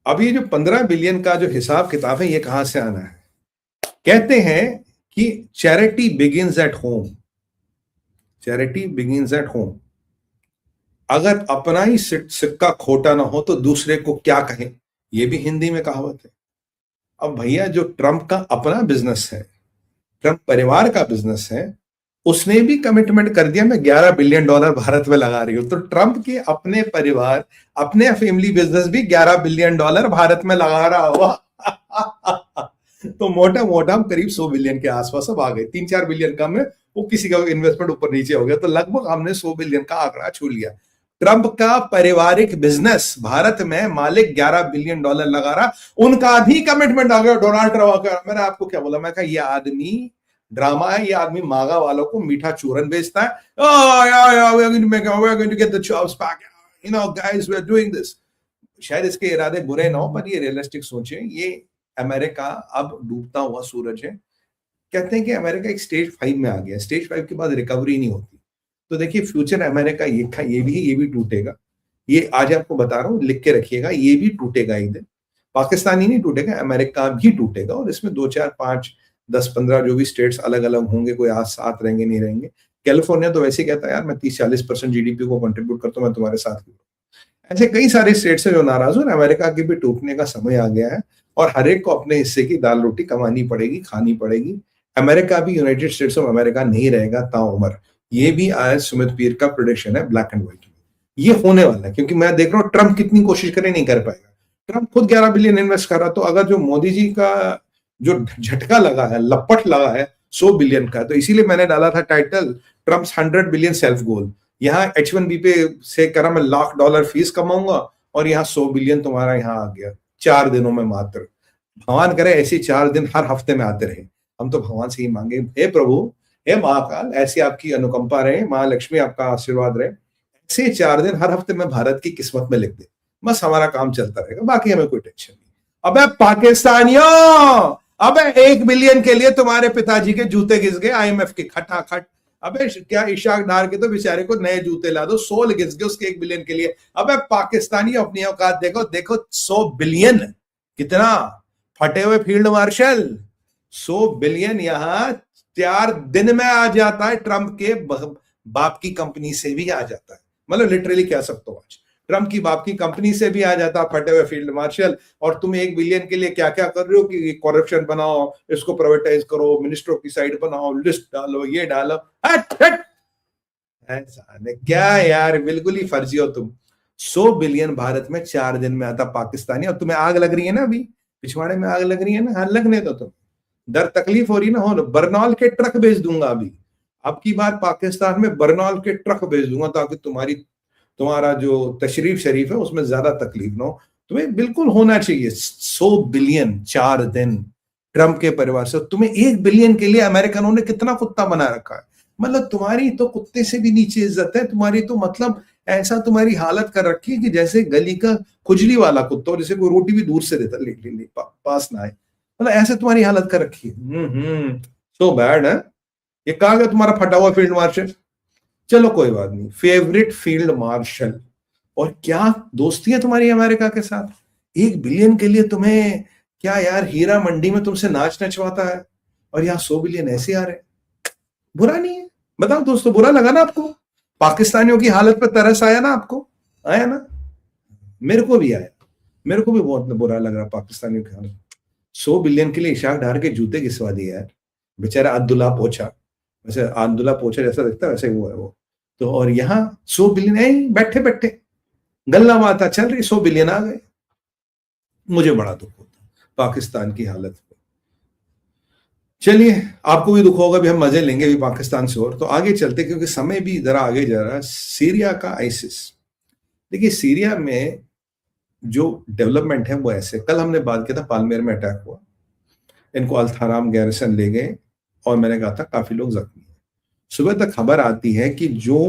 अब ये जो 15 बिलियन का जो हिसाब किताब है, ये कहां से आना है। कहते हैं कि charity begins at home, charity begins at home. अगर अपना ही सिक्का खोटा ना हो तो दूसरे को क्या कहें, ये भी हिंदी में कहावत है। अब भैया जो ट्रंप का अपना बिजनेस है, ट्रंप परिवार का बिजनेस है, उसने भी कमिटमेंट कर दिया मैं 11 बिलियन डॉलर भारत में लगा रही हूं। तो ट्रंप के अपने परिवार, अपने फैमिली बिजनेस भी 11 बिलियन डॉलर भारत में लगा रहा हुआ तो मोटा मोटा हम करीब 100 बिलियन के आसपास अब आ गए, 3-4 बिलियन कम है, वो किसी का इन्वेस्टमेंट ऊपर नीचे हो गया, तो लगभग हमने 100 बिलियन का आंकड़ा छू लिया। ट्रंप का पारिवारिक बिजनेस भारत में मालिक $11 बिलियन लगा रहा, उनका भी कमिटमेंट आ गया डोनाल्ड ट्रंप का। मैंने आपको क्या बोला, मैं कहा ये आदमी ड्रामा है, ये आदमी मागा वालों को मीठा चूरन बेचता है। शायद इसके इरादे बुरे ना हो, पर ये रियलिस्टिक सोचे, ये अमेरिका अब डूबता हुआ सूरज है। कहते हैं कि अमेरिका एक स्टेज 5 में आ गया, स्टेज 5 के बाद रिकवरी नहीं होती। तो देखिए फ्यूचर अमेरिका ये भी टूटेगा। ये आज आपको बता रहा हूँ, लिख के रखिएगा, ये भी टूटेगा एक दिन। पाकिस्तान ही नहीं टूटेगा, अमेरिका भी टूटेगा। और इसमें 2 4 5 10 15 जो भी स्टेट्स अलग अलग होंगे, कोई आज साथ रहेंगे नहीं रहेंगे। कैलिफोर्निया तो वैसे ही कहता है यार मैं 30-40% जीडीपी को कंट्रीब्यूट करता हूँ, मैं तुम्हारे साथ हूँ। ऐसे कई सारे स्टेट्स हैं जो नाराज हो, अमेरिका के भी टूटने का समय आ गया है और हर एक को अपने हिस्से की दाल रोटी कमानी पड़ेगी, खानी पड़ेगी। अमेरिका भी यूनाइटेड स्टेट्स ऑफ अमेरिका नहीं रहेगा ताउम्र। ये भी आज सुमित पीर का प्रेडिक्शन है ब्लैक एंड व्हाइट में। ये होने वाला है, क्योंकि मैं देख रहा हूँ ट्रंप कितनी कोशिश करे नहीं कर पाएगा। ट्रंप खुद 11 बिलियन इन्वेस्ट कर रहा, तो अगर जो मोदी जी का जो झटका लगा है, लपट लगा है 100 बिलियन का, तो इसीलिए मैंने डाला था title Trump's 100 billion self goal. यहाँ H1B पे से करा मैं $1,00,000 फीस कमाऊंगा और यहाँ 100 बिलियन तुम्हारा यहाँ आ गया 4 दिनों में मात्र। भगवान करे ऐसे 4 दिन हर हफ्ते में आते रहे। हम तो भगवान से ही मांगे, हे प्रभु, हे महाकाल, ऐसी आपकी अनुकंपा रहे, महालक्ष्मी आपका आशीर्वाद रहे, ऐसे 4 दिन हर हफ्ते में भारत की किस्मत में लिख दे, बस हमारा काम चलता रहेगा, बाकी हमें कोई टेंशन नहीं। अबे पाकिस्तानियों, अबे 1 बिलियन के लिए तुम्हारे पिताजी के जूते घिस गए IMF के खटाखट। अबे क्या इशाक डार के तो बेचारे को नए जूते ला दो, सोल घिस गए उसके 1 बिलियन के लिए। अबे पाकिस्तानी अपनी औकात देखो, देखो 100 बिलियन कितना, फटे हुए फील्ड मार्शल। 100 बिलियन यहाँ 4 दिन में आ जाता है, ट्रंप के बाप की कंपनी से भी आ जाता है। मतलब लिटरली कह सकता हूं आज ट्रंप की बाप की कंपनी से भी आ जाता, फटे हुए फील्ड मार्शल। और तुम 1 बिलियन के लिए क्या क्या कर रहे हो कि करप्शन बनाओ, इसको प्राइवेटाइज करो, मिनिस्टरों की साइड बनाओ, लिस्ट डालो, ये डालो। हट हट, ऐसा क्या यार, बिल्कुल ही फर्जी हो तुम। 100 बिलियन भारत में 4 दिन में आता पाकिस्तानी, और तुम्हें आग लग रही है ना, अभी पिछवाड़े में आग लग रही है ना, हाँ लगने दो तुम, दर तकलीफ हो रही ना, हो बरनौल के ट्रक भेज दूंगा अभी, अब की बार पाकिस्तान में बरनौल के ट्रक भेज दूंगा, ताकि तुम्हारा जो तशरीफ शरीफ है उसमें ज्यादा तकलीफ ना हो। तुम्हें बिल्कुल होना चाहिए 100 बिलियन 4 दिन ट्रंप के परिवार से। तुम्हें 1 बिलियन के लिए अमेरिकनों ने कितना कुत्ता बना रखा है, मतलब तुम्हारी तो कुत्ते से भी नीचे इज्जत है तुम्हारी, तो मतलब ऐसा तुम्हारी हालत कर रखी है कि जैसे गली का खुजली वाला कुत्ता, जैसे कोई रोटी भी दूर से देता, ले पास ना आए, मतलब ऐसे तुम्हारी हालत कर रखी है। सो बैड है। ये कहा गया तुम्हारा फटा हुआ फील्ड मार्शल, चलो कोई बात नहीं, फेवरेट फील्ड मार्शल। और क्या दोस्ती है तुम्हारी अमेरिका के साथ, 1 बिलियन के लिए तुम्हें क्या यार, हीरा मंडी में तुमसे नाच नचवाता है, और यहाँ 100 बिलियन ऐसे आ रहे, बुरा नहीं है। बताओ दोस्तों, बुरा लगा ना आपको, पाकिस्तानियों की हालत पे तरस आया ना आपको, आया ना, मेरे को भी आया, मेरे को भी बहुत बुरा लग रहा पाकिस्तानियों की हालत। 100 बिलियन के लिए इशाक डार के जूते घिसवा दिए यार, बेचारा अब्दुल्ला पोछा, वैसे अब्दुल्ला पोछा जैसा दिखता है वैसे हुआ है वो तो। और यहाँ 100 बिलियन बैठे बैठे गल्ला बात चल रही, 100 बिलियन आ गए। मुझे बड़ा दुख होता पाकिस्तान की हालत पे। चलिए, आपको भी दुख होगा, भी हम मजे लेंगे भी पाकिस्तान से। और तो आगे चलते, क्योंकि समय भी जरा आगे जा रहा है। सीरिया का आईसिस, देखिए सीरिया में जो डेवलपमेंट है वो ऐसे, कल हमने बात किया था पालमेर में अटैक हुआ, इनको अल्थाराम गैरिसन ले गए और मैंने कहा था काफी लोग जख्मी हैं। सुबह तक खबर आती है कि जो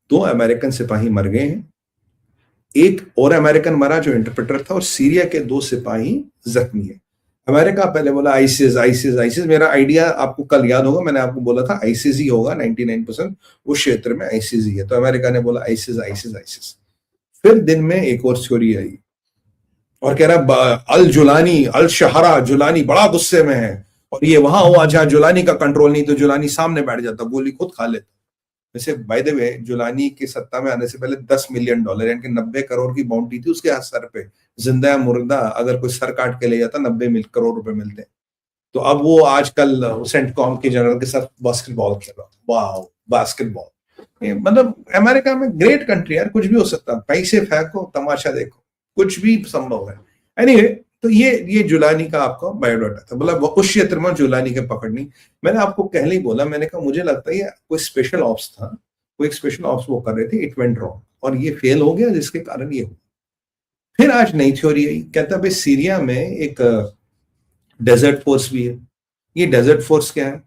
2 अमेरिकन सिपाही मर गए हैं, एक और अमेरिकन मरा जो इंटरप्रेटर था, और सीरिया के 2 सिपाही जख्मी है। अमेरिका पहले बोला आईसिस आईसिस आईसिस, मेरा आइडिया आपको कल याद होगा, मैंने आपको बोला था आईसिस ही होगा, 99% उस क्षेत्र में आईसिस ही है। तो अमेरिका ने बोला आईसिस आईसिस आईसिस। फिर दिन में एक और स्टोरी आई और कह रहा अल जुलानी, अल शहरा जुलानी बड़ा गुस्से में है, और ये वहां हुआ जहां जुलानी का कंट्रोल नहीं, तो जुलानी सामने बैठ जाता, गोली खुद खा लेता। वैसे बाय द वे, जुलानी के सत्ता में आने से पहले $10 मिलियन यानी कि 90 करोड़ की बाउंड्री थी उसके सर पे, जिंदा या मुर्दा अगर कोई सर काट के ले जाता 90 करोड़ रुपए मिलते। तो अब वो आजकल सेंटकॉम के जनरल के साथ बास्केटबॉल खेल रहा, वाह बास्केटबॉल। मतलब अमेरिका में ग्रेट कंट्री यार, कुछ भी हो सकता है, पैसे फेंको तमाशा देखो, कुछ भी संभव है। एनीवे, तो ये जुलानी का आपका बायोडाटा था, मतलब उस क्षेत्र में जुलानी के पकड़नी। मैंने आपको पहले ही बोला, मैंने कहा मुझे लगता है ये कोई स्पेशल ऑप्स था, कोई स्पेशल ऑप्स वो कर रहे थे, इट वेंट रॉन्ग। और ये फेल हो गया, जिसके कारण ये हुआ। फिर आज नई थ्योरी आई, कहता भाई सीरिया में एक डेजर्ट फोर्स भी है। ये डेजर्ट फोर्स क्या है?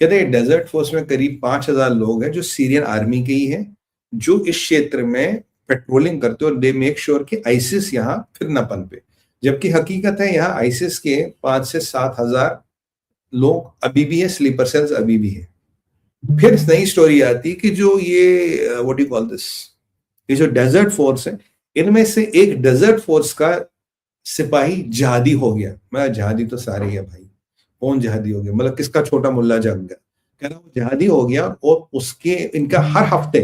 कहते हैं डेजर्ट फोर्स में करीब 5,000 लोग हैं जो सीरियन आर्मी के ही हैं, जो इस क्षेत्र में पेट्रोलिंग करते हैं और दे मेक श्योर कि आइसिस यहाँ फिर न पनपे। जबकि हकीकत है यहाँ आइसिस के 5 से 7,000 लोग अभी भी है, स्लीपर सेल्स अभी भी है। फिर नई स्टोरी आती कि जो ये व्हाट यू कॉल दिस, ये जो डेजर्ट फोर्स है, इनमें से एक डेजर्ट फोर्स का सिपाही जहादी हो गया। मैं जहादी तो सारे ही है भाई, कौन जहादी हो गया? मतलब किसका छोटा मुल्ला जग गया? कह रहा वो जहादी हो गया और उसके इनका हर हफ्ते,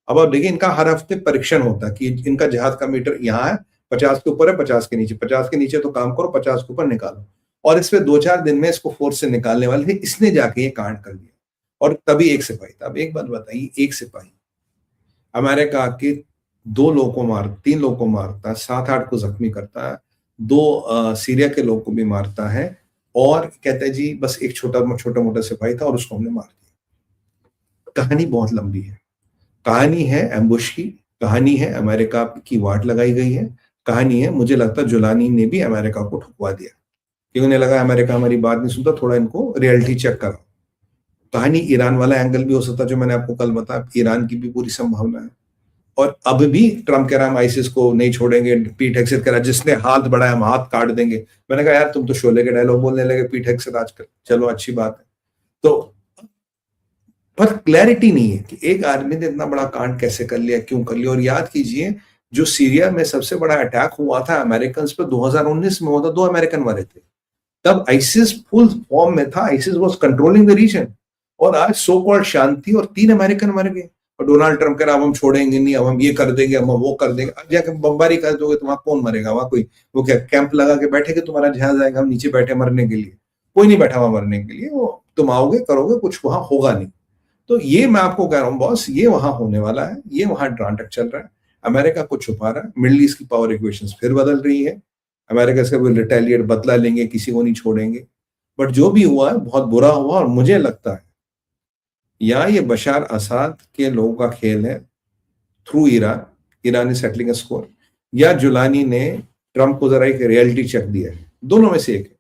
अब आप देखिए इनका हर हफ्ते परीक्षण होता है कि इनका जहाद का मीटर यहाँ है, 50 के ऊपर है, 50 के नीचे, 50 के नीचे तो काम करो, 50 के ऊपर निकालो। और इस पे 2-4 दिन में इसको फोर्स से निकालने वाले थे, इसने जाके ये कांड कर दिया। और तभी एक सिपाही था। अब एक बात बताइए, एक सिपाही अमेरिका के 2 लोगों को मार, 3 लोगों को मारता है, 7-8 को जख्मी करता है, 2 सीरिया के लोगों को भी मारता है, और कहते हैं जी बस एक छोटा मोटा सिपाही था और उसको हमने मार दिया। कहानी बहुत लंबी है, कहानी है एम्बुश की, कहानी है अमेरिका की वाट लगाई गई है, कहानी है मुझे लगता है जुलानी ने भी अमेरिका को ठुकवा दिया, क्योंकि उन्हें लगा अमेरिका हमारी बात नहीं सुनता, थोड़ा इनको रियलिटी चेक करो। कहानी ईरान वाला एंगल भी हो सकता है, जो मैंने आपको कल बताया, ईरान की भी पूरी संभावना है। और अब भी ट्रम्प कह रहा हम आईसिस को नहीं छोड़ेंगे, पीट हेक्सेट कह रहा जिसने हाथ बढ़ाया हम हाथ काट देंगे। मैंने कहा यार तुम तो शोले के डायलॉग बोलने लगे पीट हेक्सेट आजकल, चलो अच्छी बात है। तो पर क्लैरिटी नहीं है कि एक आदमी ने इतना बड़ा कांड कैसे कर लिया, क्यों कर लिया। और याद कीजिए जो सीरिया में सबसे बड़ा अटैक हुआ था अमेरिकन पे 2019 में हुआ था, 2 अमेरिकन मरे थे। तब आइसिस फुल फॉर्म में था, ISIS was controlling the region, और आज सो कॉल्ड शांति और 3 अमेरिकन मर गए। और डोनाल्ड ट्रम्प कह रहा हम छोड़ेंगे नहीं, अब हम ये कर देंगे, हम वो कर देंगे। अब जाकर बमबारी कर दोगे तो वहां कौन मरेगा? वहां कोई वो क्या कैंप लगा के बैठे कि तुम्हारा जहाज आएगा हम नीचे बैठे मरने के लिए? कोई नहीं बैठा वहां मरने के लिए, वो तुम आओगे करोगे, कुछ वहां होगा नहीं। तो ये मैं आपको कह रहा हूँ बॉस, ये वहां होने वाला है, ये वहां नाटक चल रहा है। अमेरिका को छुपा रहा है, मिडिल ईस्ट की पावर इक्वेशंस फिर बदल रही है। अमेरिका से वो रिटेलिएट बदला लेंगे, किसी को नहीं छोड़ेंगे। बट जो भी हुआ है बहुत बुरा हुआ, और मुझे लगता है या ये बशार असद के लोगों का खेल है through Iran is settling a score, या जुलानी ने ट्रम्प को जरा एक रियलिटी चेक दिया है। दोनों में से एक है,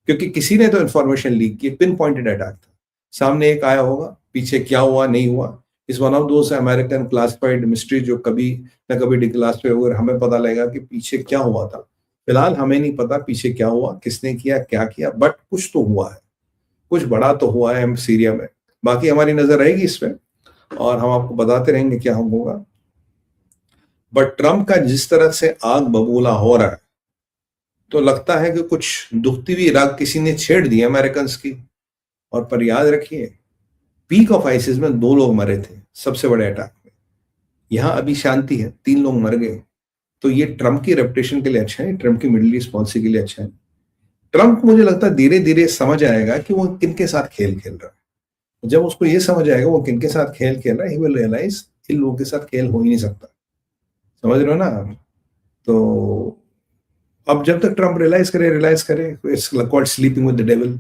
क्योंकि किसी ने तो इंफॉर्मेशन लीक की, पिन पॉइंटेड अटैक था, सामने एक आया होगा, पीछे क्या हुआ नहीं हुआ इस one of those American classified mystery जो कभी ना कभी डिक्लासिफाई होगा, हमें पता लगेगा कि पीछे क्या हुआ था। फिलहाल हमें नहीं पता पीछे क्या हुआ, किसने किया, क्या किया, बट कुछ तो हुआ है, कुछ बड़ा तो हुआ है हम सीरिया में। बाकी हमारी नजर रहेगी इस पे और हम आपको बताते रहेंगे क्या होगा। बट ट्रम्प का जिस तरह से आग बबूला हो रहा है, तो लगता है कि कुछ दुखती हुई राग किसी ने छेड़ दी अमेरिकन की। और पर याद रखिए पीक ऑफ आइसिस में 2 लोग मरे थे सबसे बड़े अटैक में, यहां अभी शांति है, 3 लोग मर गए। तो ये ट्रम्प की रेपुटेशन के लिए अच्छा है, ट्रम्प की मिडिल ईस्ट पॉलिसी के लिए अच्छा है। ट्रम्प मुझे लगता है धीरे धीरे समझ आएगा कि वो किनके साथ खेल खेल रहा है। जब उसको ये समझ आएगा वो किनके साथ खेल खेल रहा है, ही विल रियलाइज इन लोगों के साथ खेल हो ही नहीं सकता। समझ रहे हो ना? तो अब जब तक ट्रम्प रियलाइज करे it's called sleeping with the devil.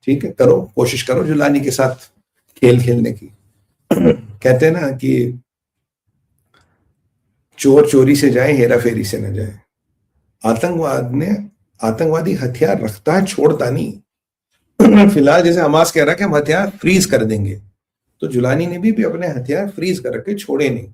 ठीक है, करो, कोशिश करो जुलानी के साथ खेल खेलने की। कहते हैं ना कि चोर चोरी से जाए, हेरा फेरी से न जाए। आतंकवादी हथियार रखता है, छोड़ता नहीं। फिलहाल जैसे हमास कह रहा है कि हम हथियार फ्रीज कर देंगे, तो जुलानी ने भी अपने हथियार फ्रीज कर रखे, छोड़े नहीं।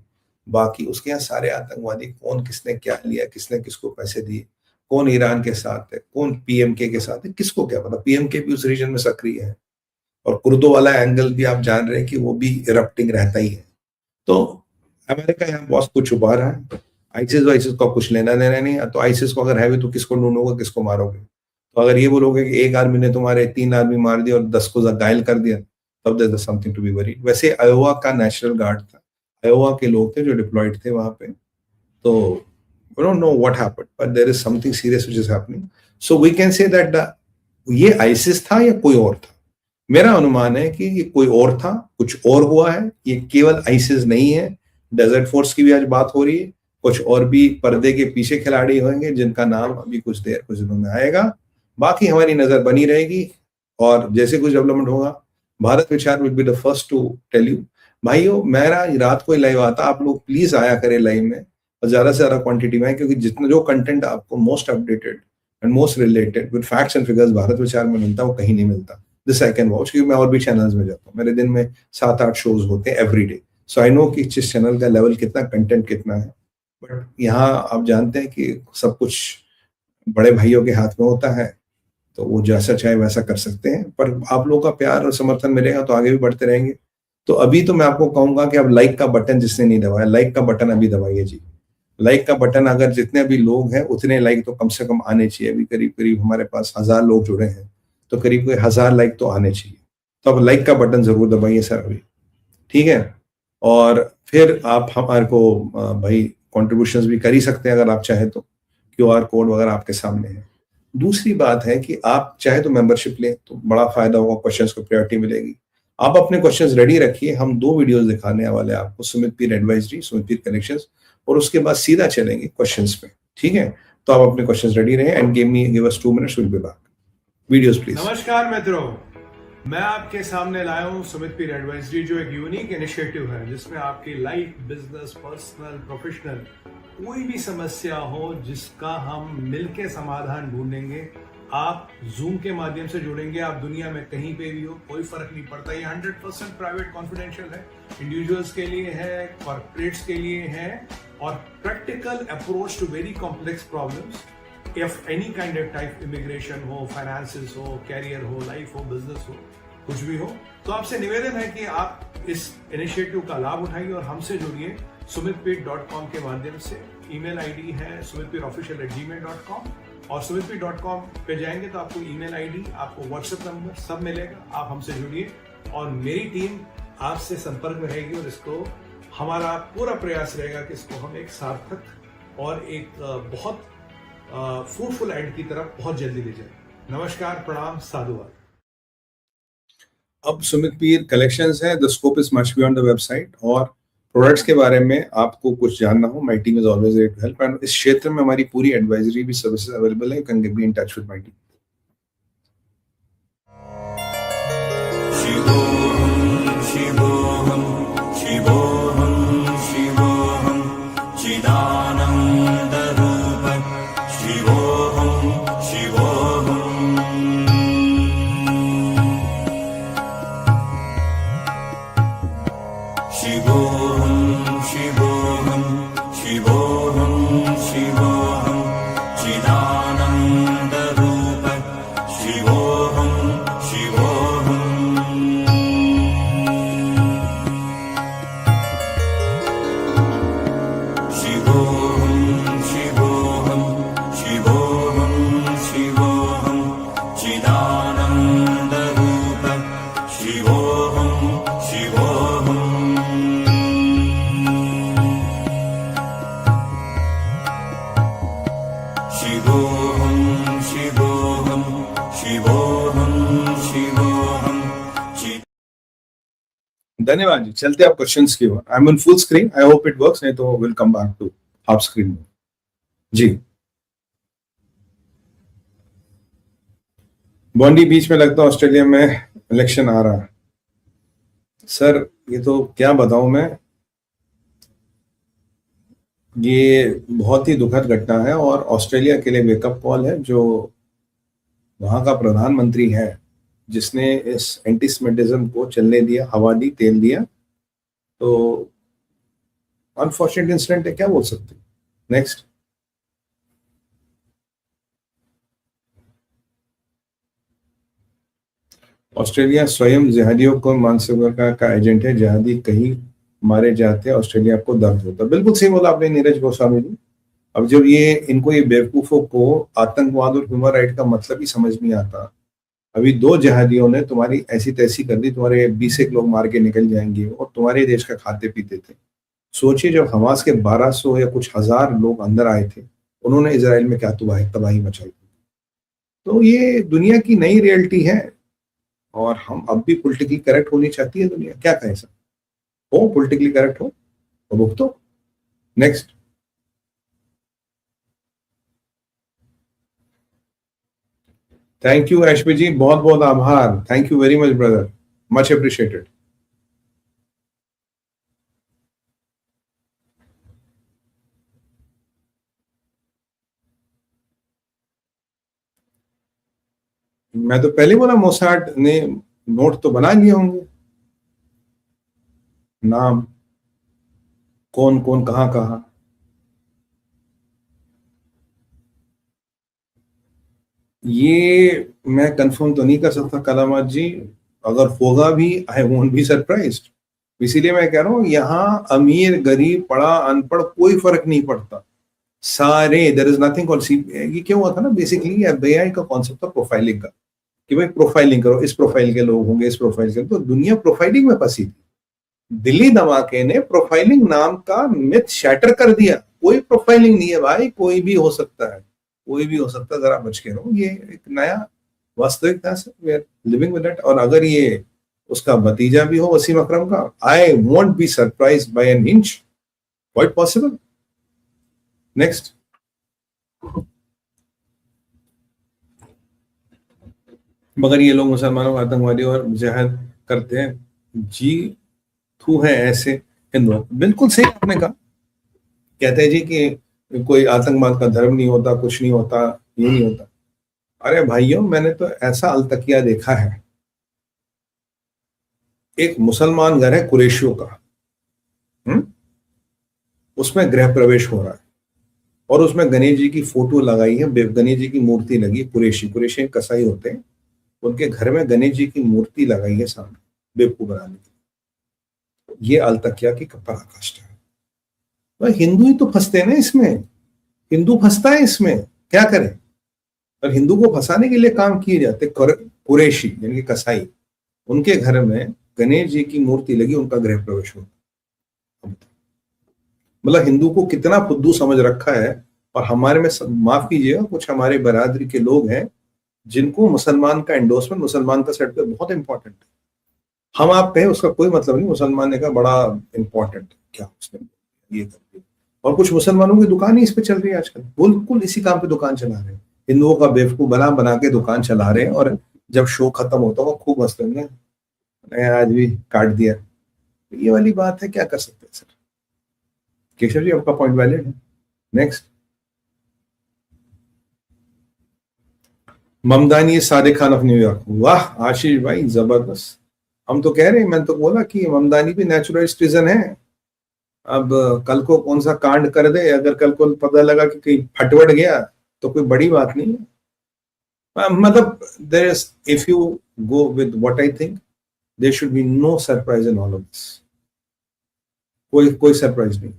बाकी उसके यहाँ सारे आतंकवादी, कौन किसने क्या लिया, किसने किसको पैसे दिए, कौन ईरान के साथ है, कौन पीएमके के साथ है, किसको क्या पता। पीएमके भी उस रीजन में सक्रिय है, और कुर्दो वाला एंगल भी आप जान रहे हैं कि वो भी इरप्टिंग रहता ही है। तो अमेरिका यहाँ बहुत कुछ छुपा रहा है। आइसिस को कुछ लेना देना नहीं है, तो आइसिस को अगर है भी तो किसको ढूंढोगे, किसको मारोगे? तो अगर ये बोलोगे कि एक आदमी ने तुम्हारे 3 आदमी मार दिया और 10 को घायल कर दिया, तब there is something to be worried. वैसे अयोवा का नेशनल गार्ड था, अयोवा के लोग थे जो डिप्लॉयड थे वहां पे, तो we don't know what happened, but there is something serious which is happening. So we can say that ये आइसिस था या कोई और था। मेरा अनुमान है कि ये कोई और था, कुछ और हुआ है, ये केवल आइसिस नहीं है। डेजर्ट फोर्स की भी आज बात हो रही है, कुछ और भी पर्दे के पीछे खिलाड़ी होंगे जिनका नाम अभी कुछ दिनों में आएगा। बाकी हमारी नजर बनी रहेगी, और जैसे कुछ डेवलपमेंट होगा Bharat Vichar will be the first to tell you. भाइयों मेरा रात को ही लाइव आता, आप लोग प्लीज आया करें लाइव में और ज्यादा से ज्यादा क्वांटिटी में, क्योंकि जितना जो कंटेंट आपको most updated and most related with facts and figures Bharat विचार में मिलता है, वो कहीं नहीं मिलता। दिस आई कैन वॉच, क्योंकि मैं और भी चैनल्स में जाता हूँ, मेरे दिन में 7-8 शोज होते हैं every day. So I know कि जिस चैनल का लेवल कितना, कंटेंट कितना है। बट यहाँ आप जानते हैं कि सब कुछ बड़े भाइयों के हाथ में होता है, तो वो जैसा चाहे वैसा कर सकते हैं, पर आप लोगों का प्यार और समर्थन मिलेगा तो आगे भी बढ़ते रहेंगे। तो अभी तो मैं आपको कहूंगा कि अब लाइक का बटन जिसने नहीं दबाया, लाइक का बटन अभी दबाइए जी। लाइक का बटन, अगर जितने भी लोग हैं उतने लाइक तो कम से कम आने चाहिए। अभी करीब करीब हमारे पास 1000 लोग जुड़े हैं, तो करीब करीब 1000 लाइक तो आने चाहिए। तो अब लाइक का बटन जरूर दबाइए सर अभी, ठीक है। और फिर आप हमारे को भाई कंट्रीब्यूशंस भी कर ही सकते हैं अगर आप चाहे तो, क्यूआर कोड वगैरह आपके सामने है। दूसरी बात है कि आप चाहे तो मेंबरशिप लें तो बड़ा फायदा होगा, क्वेश्चंस को प्रायोरिटी मिलेगी। आप अपने क्वेश्चंस रेडी रखिए, हम 2 वीडियोस दिखाने वाले हैं आपको, सुमित पीर एडवाइजरी, सुमित पीर कनेक्शंस, और उसके बाद सीधा चलेंगे क्वेश्चंस पे, ठीक है। तो आप अपने क्वेश्चंस रेडी रहे and give us 2 minutes, will be back. Videos please. नमस्कार मित्रों, मैं आपके सामने लाया हूं सुमित पीर एडवाइजरी, जो एक यूनिक इनिशिएटिव है जिसमें आपकी लाइफ, बिजनेस, पर्सनल, प्रोफेशनल कोई भी समस्या हो जिसका हम मिलके समाधान ढूंढेंगे। आप जूम के माध्यम से जुड़ेंगे, आप दुनिया में कहीं पे भी हो, कोई फर्क नहीं पड़ता। ये 100% प्राइवेट कॉन्फिडेंशियल है, इंडिविजुअल्स के लिए है, कॉर्पोरेट्स के लिए है, और practical approach to very complex problems. If any kind of type, immigration हो, फाइनेंसिस हो, कैरियर हो, लाइफ हो, बिजनेस हो, कुछ भी हो, तो आपसे निवेदन है कि आप इस इनिशिएटिव का लाभ उठाइए और हमसे जुड़िए sumitpir.com के माध्यम से। ईमेल आईडी है sumitpirofficial@gmail.com, और sumitpir.com पे जाएंगे तो आपको ईमेल आईडी, आपको व्हाट्सएप नंबर सब मिलेगा। आप हमसे जुड़िए और मेरी टीम आपसे संपर्क में रहेगी, और इसको हमारा पूरा प्रयास रहेगा कि इसको हम एक सार्थक और एक बहुत फ्रूटफुल एंड की तरफ बहुत जल्दी ले जाए। नमस्कार, प्रणाम, साधुवाद। अब सुमित पीर कलेक्शंस है, the scope is much beyond the website. और प्रोडक्ट्स के बारे में आपको कुछ जानना हो, my team is always ready to help, and इस क्षेत्र में हमारी पूरी एडवाइजरी भी सर्विसेज अवेलेबल है। You can be in touch with my team. शिवोहम शिवोहम शिवोहम शिवोहम चिदानंद रूप शिवोहम शिवोहम शिवोहम शिवोहम शिवोहम शिवोहम चिदानंद रूप शिवोहम शिवोहम शिवोहम शिवोहम शिवोहम शिवोहम चिदानंद रूप शिवोहम शिवोहम शिवोहम शिवोहम शिवोहम शिवोहम। धन्यवाद जी। चलते आप क्वेश्चंस की ओर। I am on full screen, I hope it works, नहीं तो will come back to half screen में जी। बॉन्डी बीच में लगता है ऑस्ट्रेलिया में इलेक्शन आ रहा है सर, ये तो क्या बताऊं मैं, ये बहुत ही दुखद घटना है और ऑस्ट्रेलिया के लिए वेकअप कॉल है। जो वहां का प्रधानमंत्री है जिसने इस एंटीसेमिटिज्म को चलने दिया, हवा दी, तेल दिया, तो अनफॉर्चुनेट इंसिडेंट है, क्या बोल सकते। नेक्स्ट। ऑस्ट्रेलिया स्वयं जिहादियों को मानसिकता का एजेंट है, जिहादी कहीं मारे जाते हैं, ऑस्ट्रेलिया को दर्द होता है। बिल्कुल सही बोला आपने नीरज गोस्वामी जी। अब जब ये बेवकूफों को आतंकवाद और ह्यूमन राइट का मतलब ही समझ नहीं आता। अभी 2 जिहादियों ने तुम्हारी ऐसी तैसी कर दी, तुम्हारे 20 एक लोग मार के निकल जाएंगे और तुम्हारे देश का खाते पीते थे। सोचिए जब हमास के 1200 या कुछ हजार लोग अंदर आए थे, उन्होंने इसराइल में क्या तबाही मचाई। तो ये दुनिया की नई रियलिटी है और हम अब भी पॉलिटिकली करेक्ट होनी चाहती है दुनिया, क्या कहें सर। हो पॉलिटिकली करेक्ट हो तो भुगतो। नेक्स्ट। थैंक यू एशपी जी, बहुत बहुत आभार, thank you very much brother, much appreciated. मैं तो पहले बोला मोसाड ने नोट तो बना लिए होंगे, नाम कौन कौन कहाँ कहाँ। ये मैं कंफर्म तो नहीं कर सकता कलामत जी, अगर होगा भी आई वोंट बी सरप्राइज्ड। इसीलिए मैं कह रहा हूँ यहाँ अमीर गरीब पढ़ा अनपढ़ कोई फर्क नहीं पड़ता, सारे देयर इज नथिंग कॉल्ड सी। ये क्या हुआ था ना, बेसिकली एफबीआई का कॉन्सेप्ट था प्रोफाइलिंग का, कि भाई प्रोफाइलिंग करो, इस प्रोफाइल के लोग होंगे, इस प्रोफाइल के, तो दुनिया प्रोफाइलिंग में फंसी थी। दिल्ली धमाके ने प्रोफाइलिंग नाम का मिथ शैटर कर दिया, कोई प्रोफाइलिंग नहीं है भाई, कोई भी हो सकता है, कोई भी हो सकता है, जरा बच के रहो। ये एक नया वास्तविकता से we are living with that. और अगर ये उसका भतीजा भी हो वसीम अकरम का, I won't be surprised bye an inch, quite possible. Next. मगर ये लोग मुसलमानों को आतंकवादी और जिहाद करते हैं, जी थू है ऐसे हिंदू। बिल्कुल सही आपने कहा, कहते हैं जी कि कोई आतंकवाद का धर्म नहीं होता, कुछ नहीं होता, ये नहीं होता। अरे भाइयों, मैंने तो ऐसा अलतकिया देखा है, एक मुसलमान घर है कुरैशियों का, उसमें गृह प्रवेश हो रहा है और उसमें गणेश जी की फोटो लगाई है, गणेश जी की मूर्ति लगी है। कुरैशी कुरैशी कसाई होते हैं, उनके घर में गणेश जी की मूर्ति लगाई है सामने, बेवकूफ बनाने की। ये अलतकिया की पराकाष्ठा है। तो हिंदू ही तो फंसते हैं ना इसमें, हिंदू फंसता है इसमें, क्या करें। और हिंदू को फंसाने के लिए काम किए जाते, कुरैशी यानी कि कसाई, उनके घर में गणेश जी की मूर्ति लगी, उनका गृह प्रवेश हो। मतलब हिंदू को कितना फुद्दू समझ रखा है। और हमारे में, माफ कीजिएगा, कुछ हमारे बरादरी के लोग हैं जिनको मुसलमान का एंडोर्समेंट, मुसलमान का सर्टिफिकेट बहुत इंपॉर्टेंट है। हम आप कहें उसका कोई मतलब नहीं, मुसलमान ने कहा बड़ा इंपॉर्टेंट क्या उसने ये कर दिया। और कुछ मुसलमानों की दुकान ही इस पे चल रही है आजकल, बिल्कुल इसी काम पे दुकान चला रहे हैं, हिंदुओं का बेवकूफ बना बना के दुकान चला रहे हैं। और जब शो खत्म होता है वो खूब हंसते हैं, आज भी काट दिया। ये वाली बात है, क्या कर सकते हैं सर। केशव जी आपका पॉइंट वैलिड है। Next. Mamdani Sadiq Khan of New York, वाह आशीष भाई जबरदस्त। हम तो कह रहे हैं, मैंने तो बोला कि ममदानी भी नेचुरल सिटीजन है। अब कल को कौन सा कांड कर दे, अगर कल को पता लगा कि कहीं फटवट गया तो कोई बड़ी बात नहीं है। मतलब there is, if you go with what I think, there should be no surprise in all of this. कोई कोई सरप्राइज नहीं।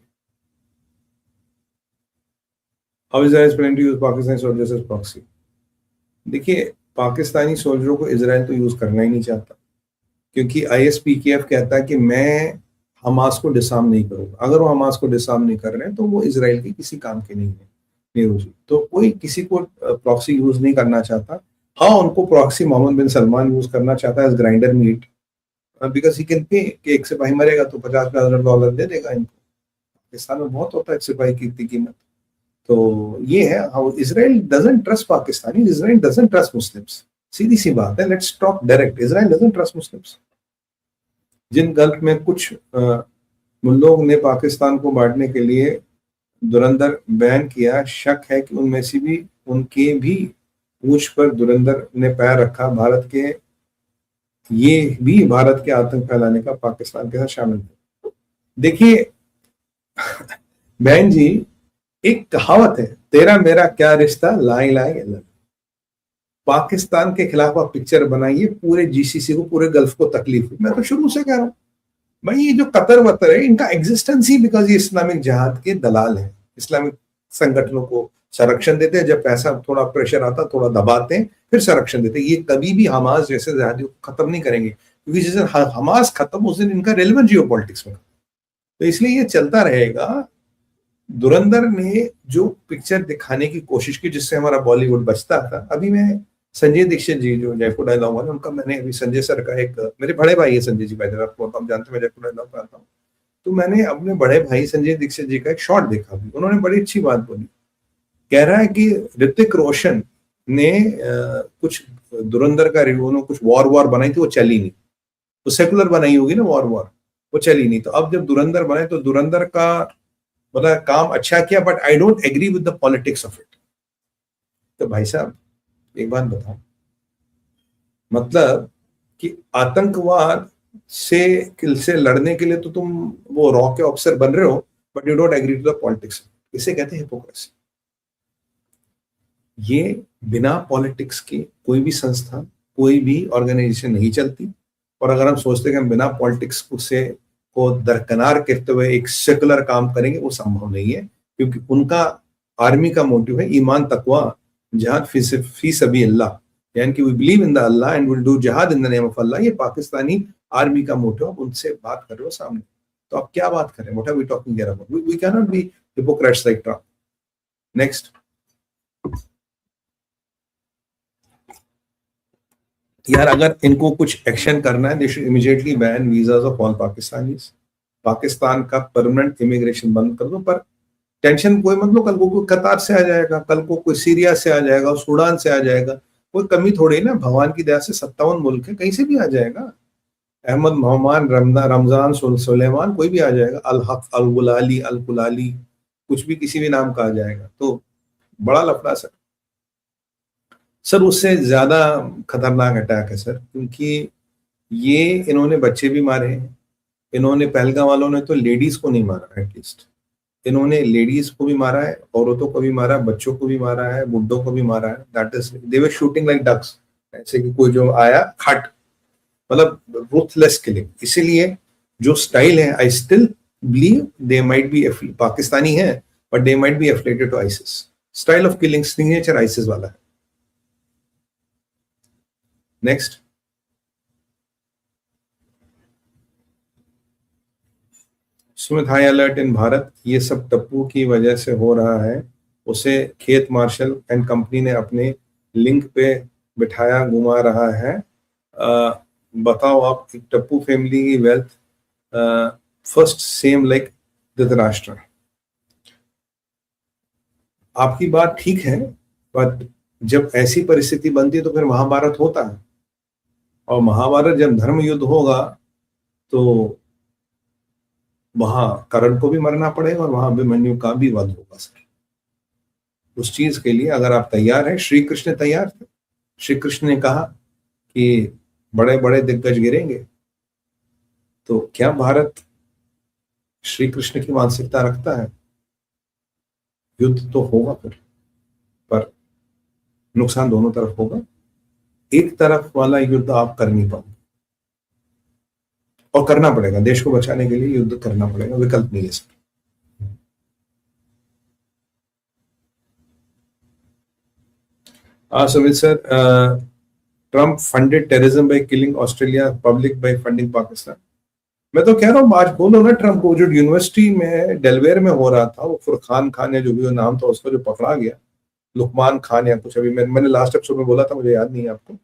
How is planning to use Pakistani soldiers as proxy. देखिए, पाकिस्तानी सोल्जरों को इजराइल तो यूज करना ही नहीं चाहता, क्योंकि आईएसपीकेएफ कहता है कि मैं हमास को डिसआर्म नहीं करूंगा। अगर वो हमास को डिसआर्म नहीं कर रहे हैं तो वो इसराइल के किसी काम के नहीं है। नेहरू जी तो कोई किसी को प्रॉक्सी यूज नहीं करना चाहता। हाँ, उनको proxy Mohammed bin Salman use करना चाहता है as grinder meat, because he can pay कि एक सिपाही मरेगा तो $50,000 दे देगा इनको। पाकिस्तान में बहुत होता है एक सिपाही की इतनी कीमत। तो ये है how Israel doesn't trust Pakistani, Israel doesn't trust Muslims. सीधी सी बात है, let's talk direct, Israel doesn't trust Muslims. जिन गल्फ में कुछ लोग ने पाकिस्तान को बांटने के लिए धुरंधर बैन किया, शक है कि उनमें से भी उनके भी पूंछ पर धुरंधर ने पैर रखा। भारत के, ये भी भारत के आतंक फैलाने का पाकिस्तान के साथ शामिल है। देखिए बहन जी, एक कहावत है, तेरा मेरा क्या रिश्ता ला इलाहा इल्लल्लाह। पाकिस्तान के खिलाफ आप पिक्चर बनाइए, पूरे जीसीसी को, पूरे गल्फ को तकलीफ हुई। मैं तो शुरू से कह रहा हूँ भाई, ये जो कतर वतर है इनका एग्जिस्टेंस ही बिकॉज ये इस्लामिक जिहाद के दलाल हैं। इस्लामिक संगठनों को संरक्षण देते हैं, जब पैसा थोड़ा प्रेशर आता थोड़ा दबाते हैं, फिर संरक्षण देते हैं। ये कभी भी हमास जैसे जिहादियों को खत्म नहीं करेंगे, क्योंकि जिस दिन हमास खत्म उस दिन इनका रेलेवेंस जियो पॉलिटिक्स में। तो इसलिए ये चलता रहेगा। धुरंधर ने जो पिक्चर दिखाने की कोशिश की जिससे हमारा बॉलीवुड बचता था, अभी मैं संजय दीक्षित जी जो जयपुर डायलॉग वाले, उनका मैंने अभी संजय सर का एक, मेरे बड़े भाई है संजय जी, पहले आपको हम जानते हैं, मैं जयपुर डायलॉग पर आता हूँ, तो मैंने अपने बड़े भाई संजय दीक्षित जी का एक शॉट देखा भी, उन्होंने बड़ी अच्छी बात बोली। कह रहा है कि ऋतिक रोशन ने कुछ धुरंधर का रिव्यू, उन्होंने कुछ वॉर बनाई थी, वो चली नहीं। तो सेकुलर बनाई होगी ना वॉर, वो चली नहीं। तो अब जब धुरंधर बनाए तो धुरंधर का मतलब काम अच्छा किया, but I don't agree with the politics of it. तो भाई साहब एक बात बताओ, मतलब कि आतंकवाद से लड़ने के लिए तो तुम वो रॉ के ऑफिसर बन रहे हो, but you don't agree to the politics. इसे कहते हैं हिपोक्रेसी। ये बिना पॉलिटिक्स के कोई भी संस्था, कोई भी ऑर्गेनाइजेशन नहीं चलती। और अगर हम सोचते हैं कि हम बिना पॉलिटिक्स से को दरकिनार करते हुए एक सेकुलर काम करेंगे, वो संभव नहीं है, क्योंकि उनका आर्मी का मोटिव है ईमान तकवा जहाद फी सभी अल्लाह, यानी कि we believe in the Allah and will do jihad in the name of Allah. ये पाकिस्तानी आर्मी का मोटिव। आप उनसे बात कर रहे हो सामने, तो आप क्या बात करें? What are we talking here about? We can not be hypocrites like Trump. Next, यार अगर इनको कुछ एक्शन करना है, they should immediately ban visas of all Pakistanis. Pakistan का परमानेंट इमिग्रेशन बंद कर दो। पर टेंशन कोई मत लो, कल को कोई कतार से आ जाएगा, कल को कोई सीरिया से आ जाएगा, सूडान से आ जाएगा, कोई कमी थोड़ी ना। भगवान की दया से 57 मुल्क है, कहीं से भी आ जाएगा। अहमद मोहम्मद रमजान सुलेमान कोई भी आ जाएगा, अल हक अल गुलाली अल कुलाली, कुछ भी किसी भी नाम का आ जाएगा। तो बड़ा लफड़ा सर उससे ज्यादा खतरनाक अटैक है सर, क्योंकि ये इन्होंने बच्चे भी मारे हैं। इन्होंने पहलगाम वालों ने तो लेडीज को नहीं मारा, एटलीस्ट इन्होंने लेडीज को भी मारा है, औरतों को भी मारा है, बच्चों को भी मारा है, बुड्ढों को भी मारा है। That is they were shooting like ducks, ऐसे कि कोई जो आया खट, मतलब रूथलेस किलिंग। इसीलिए जो स्टाइल है, I still believe they might be Pakistani है, but they might be affiliated to ISIS. Style of killing signature ISIS वाला है। Next, Sumit high alert in Bharat, ये सब टप्पू की वजह से हो रहा है। उसे खेत मार्शल एंड कंपनी ने अपने लिंक पे बिठाया घुमा रहा है। बताओ आप, टप्पू फैमिली की wealth first sem like Dhritarashtra. आपकी बात ठीक है, बट जब ऐसी परिस्थिति बनती है तो फिर महाभारत होता है। और महाभारत जब धर्म युद्ध होगा तो वहां कर्ण को भी मरना पड़ेगा और वहां अभिमन्यु का भी वध होगा सर। उस चीज के लिए अगर आप तैयार हैं, श्री कृष्ण तैयार थे। श्री कृष्ण ने कहा कि बड़े बड़े दिग्गज गिरेंगे, तो क्या भारत श्री कृष्ण की मानसिकता रखता है? युद्ध तो होगा फिर, पर नुकसान दोनों तरफ होगा। एक तरफ वाला युद्ध आप कर नहीं पाओगे, और करना पड़ेगा। देश को बचाने के लिए युद्ध करना पड़ेगा, विकल्प नहीं है sir. Sumit sir, Trump funded terrorism by killing Australia public by funding Pakistan. मैं तो कह रहा हूँ, आज बोलो ना ट्रम्प को, जो यूनिवर्सिटी में डेलवेयर में हो रहा था, वो फुरखान खान या जो भी वो नाम था उसका, जो पकड़ा गया, लुकमान खान या कुछ, अभी मैंने लास्ट एपिसोड में बोला था, मुझे याद नहीं है आपको।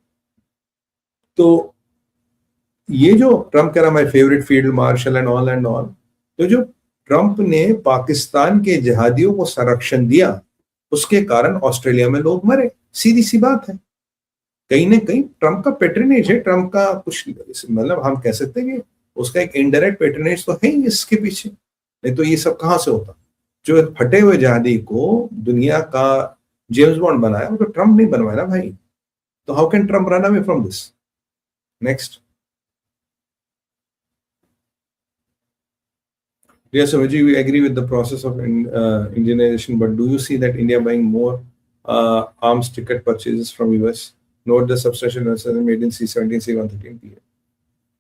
तो ये जो ट्रम्प कह रहा my favourite field martial and all, तो जो ट्रम्प ने पाकिस्तान के जिहादियों को संरक्षण दिया, उसके कारण ऑस्ट्रेलिया में लोग मरे। सीधी सी बात है। कहीं ना कहीं ट्रम्प का पेट्रनेज है, ट्रम्प का कुछ, मतलब हम कह सकते हैं कि उसका एक इनडायरेक्ट पेट्रनेज तो है ही इसके पीछे, नहीं तो ये सब कहां से होता। जो फटे हुए जिहादी को दुनिया का जेम्स बॉन्ड बनाया, वो तो ट्रम्प नहीं बनवाया ना भाई। तो how can Trump run away from this? Next, yes, Vijay, we agree with the process of indigenization, but do you see that India buying more arms ticket purchases from US? Note the substantial investment made in C-17, C-130 P8.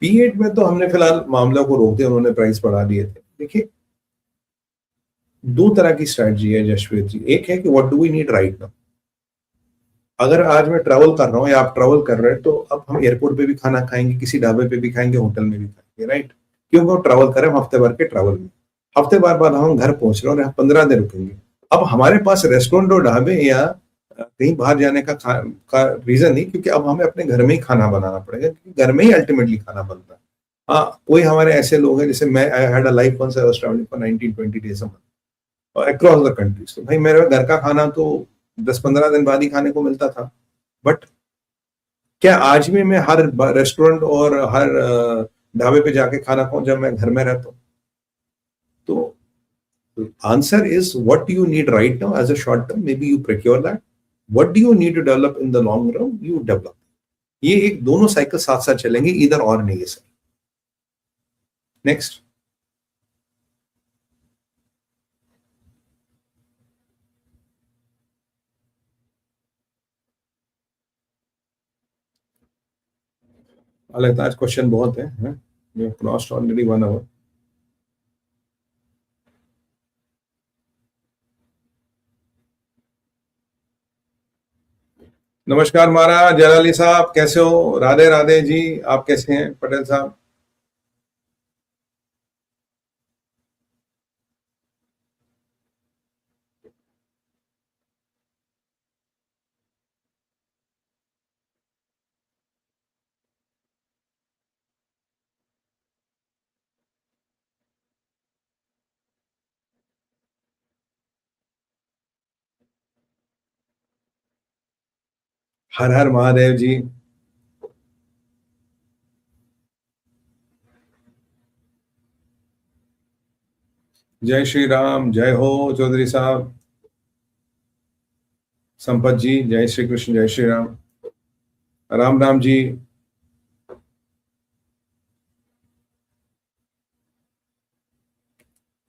P8 में तो हमने फिलहाल मामला को रोक दिया, उन्होंने price बढ़ा दिए थे। देखिए, दो तरह की स्ट्रैटेजी है जशवीर जी। एक है कि what do we need right now. अगर आज मैं ट्रैवल कर रहा हूँ या आप ट्रैवल कर रहे हैं, तो अब हम एयरपोर्ट पे भी खाना खाएंगे, किसी ढाबे पे भी खाएंगे, होटल में भी खाएंगे, राइट? क्योंकि हम ट्रैवल करें, हम हफ्ते भर के ट्रैवल में, हफ्ते बार बाद हम घर पहुंच रहे हैं और 15 दिन रुकेंगे। अब हमारे पास रेस्टोरेंट और ढाबे या कहीं बाहर जाने का रीजन नहीं, क्योंकि अब हमें अपने घर में ही खाना बनाना पड़ेगा, क्योंकि घर में ही अल्टीमेटली खाना बनता है। हाँ, कोई हमारे ऐसे लोग हैं, जैसे मैं, I had a life once I was travelling for 19-20 days a month across the countries. तो भाई मेरे घर का खाना तो 10-15 दिन बाद ही खाने को मिलता था। बट क्या आज भी मैं हर रेस्टोरेंट और हर ढाबे पे जाके खाना खाऊं जब मैं घर में रहता हूँ? तो answer is, what do you need right now as a short term? Maybe you procure that. What do you need to develop in the long run? You develop. ये एक दोनों साइकिल साथ साथ चलेंगे, इधर और नहीं है सर। नेक्स्ट। लगता है आज क्वेश्चन बहुत है, क्रॉस्ड ऑलरेडी 1 आवर। नमस्कार महाराज जलाली साहब, कैसे हो? राधे राधे जी, आप कैसे हैं पटेल साहब? हर हर महादेव जी। जय श्री राम, जय हो चौधरी साहब। संपत जी, जय श्री कृष्ण, जय श्री राम। राम राम जी।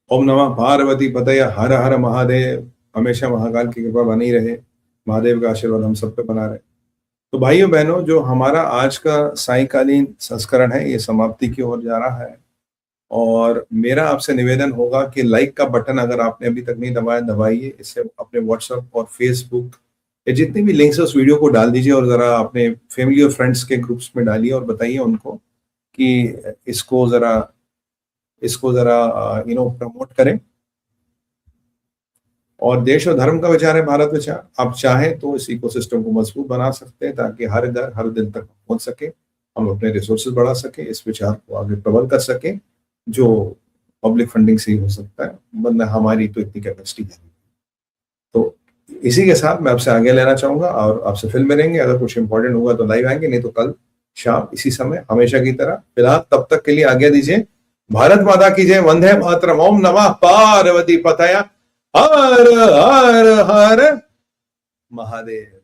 ओम नमः पार्वती पतये, हर हर महादेव। हमेशा महाकाल की कृपा बनी रहे, महादेव का आशीर्वाद हम सब पे बना रहे। तो भाइयों बहनों, जो हमारा आज का सायंकालीन संस्करण है ये समाप्ति की ओर जा रहा है, और मेरा आपसे निवेदन होगा कि लाइक का बटन अगर आपने अभी तक नहीं दबाया, दबाइए। इससे अपने व्हाट्सएप और फेसबुक ये जितने भी लिंक्स है उस वीडियो को डाल दीजिए, और जरा अपने फैमिली और फ्रेंड्स के ग्रुप्स में डालिए और बताइए उनको कि इसको जरा प्रमोट करें। और देश और धर्म का विचार है भारत विचार। आप चाहें तो इस इकोसिस्टम को मजबूत बना सकते हैं ताकि हर घर हर दिन तक पहुंच सके, हम अपने रिसोर्सेज बढ़ा सके, इस विचार को आगे प्रबल कर सके, जो पब्लिक फंडिंग से ही हो सकता है, वरना हमारी तो इतनी कैपेसिटी है। तो इसी के साथ मैं आपसे आगे लेना चाहूंगा, और आपसे फिल्म मिलेंगे। अगर कुछ इंपॉर्टेंट होगा तो लाइव आएंगे, नहीं तो कल शाम इसी समय हमेशा की तरह। फिलहाल तब तक के लिए आज्ञा दीजिए। भारत माता की जय, वंदे मातरम, ओम नमः पार्वती पतये, हर हर हर महादेव।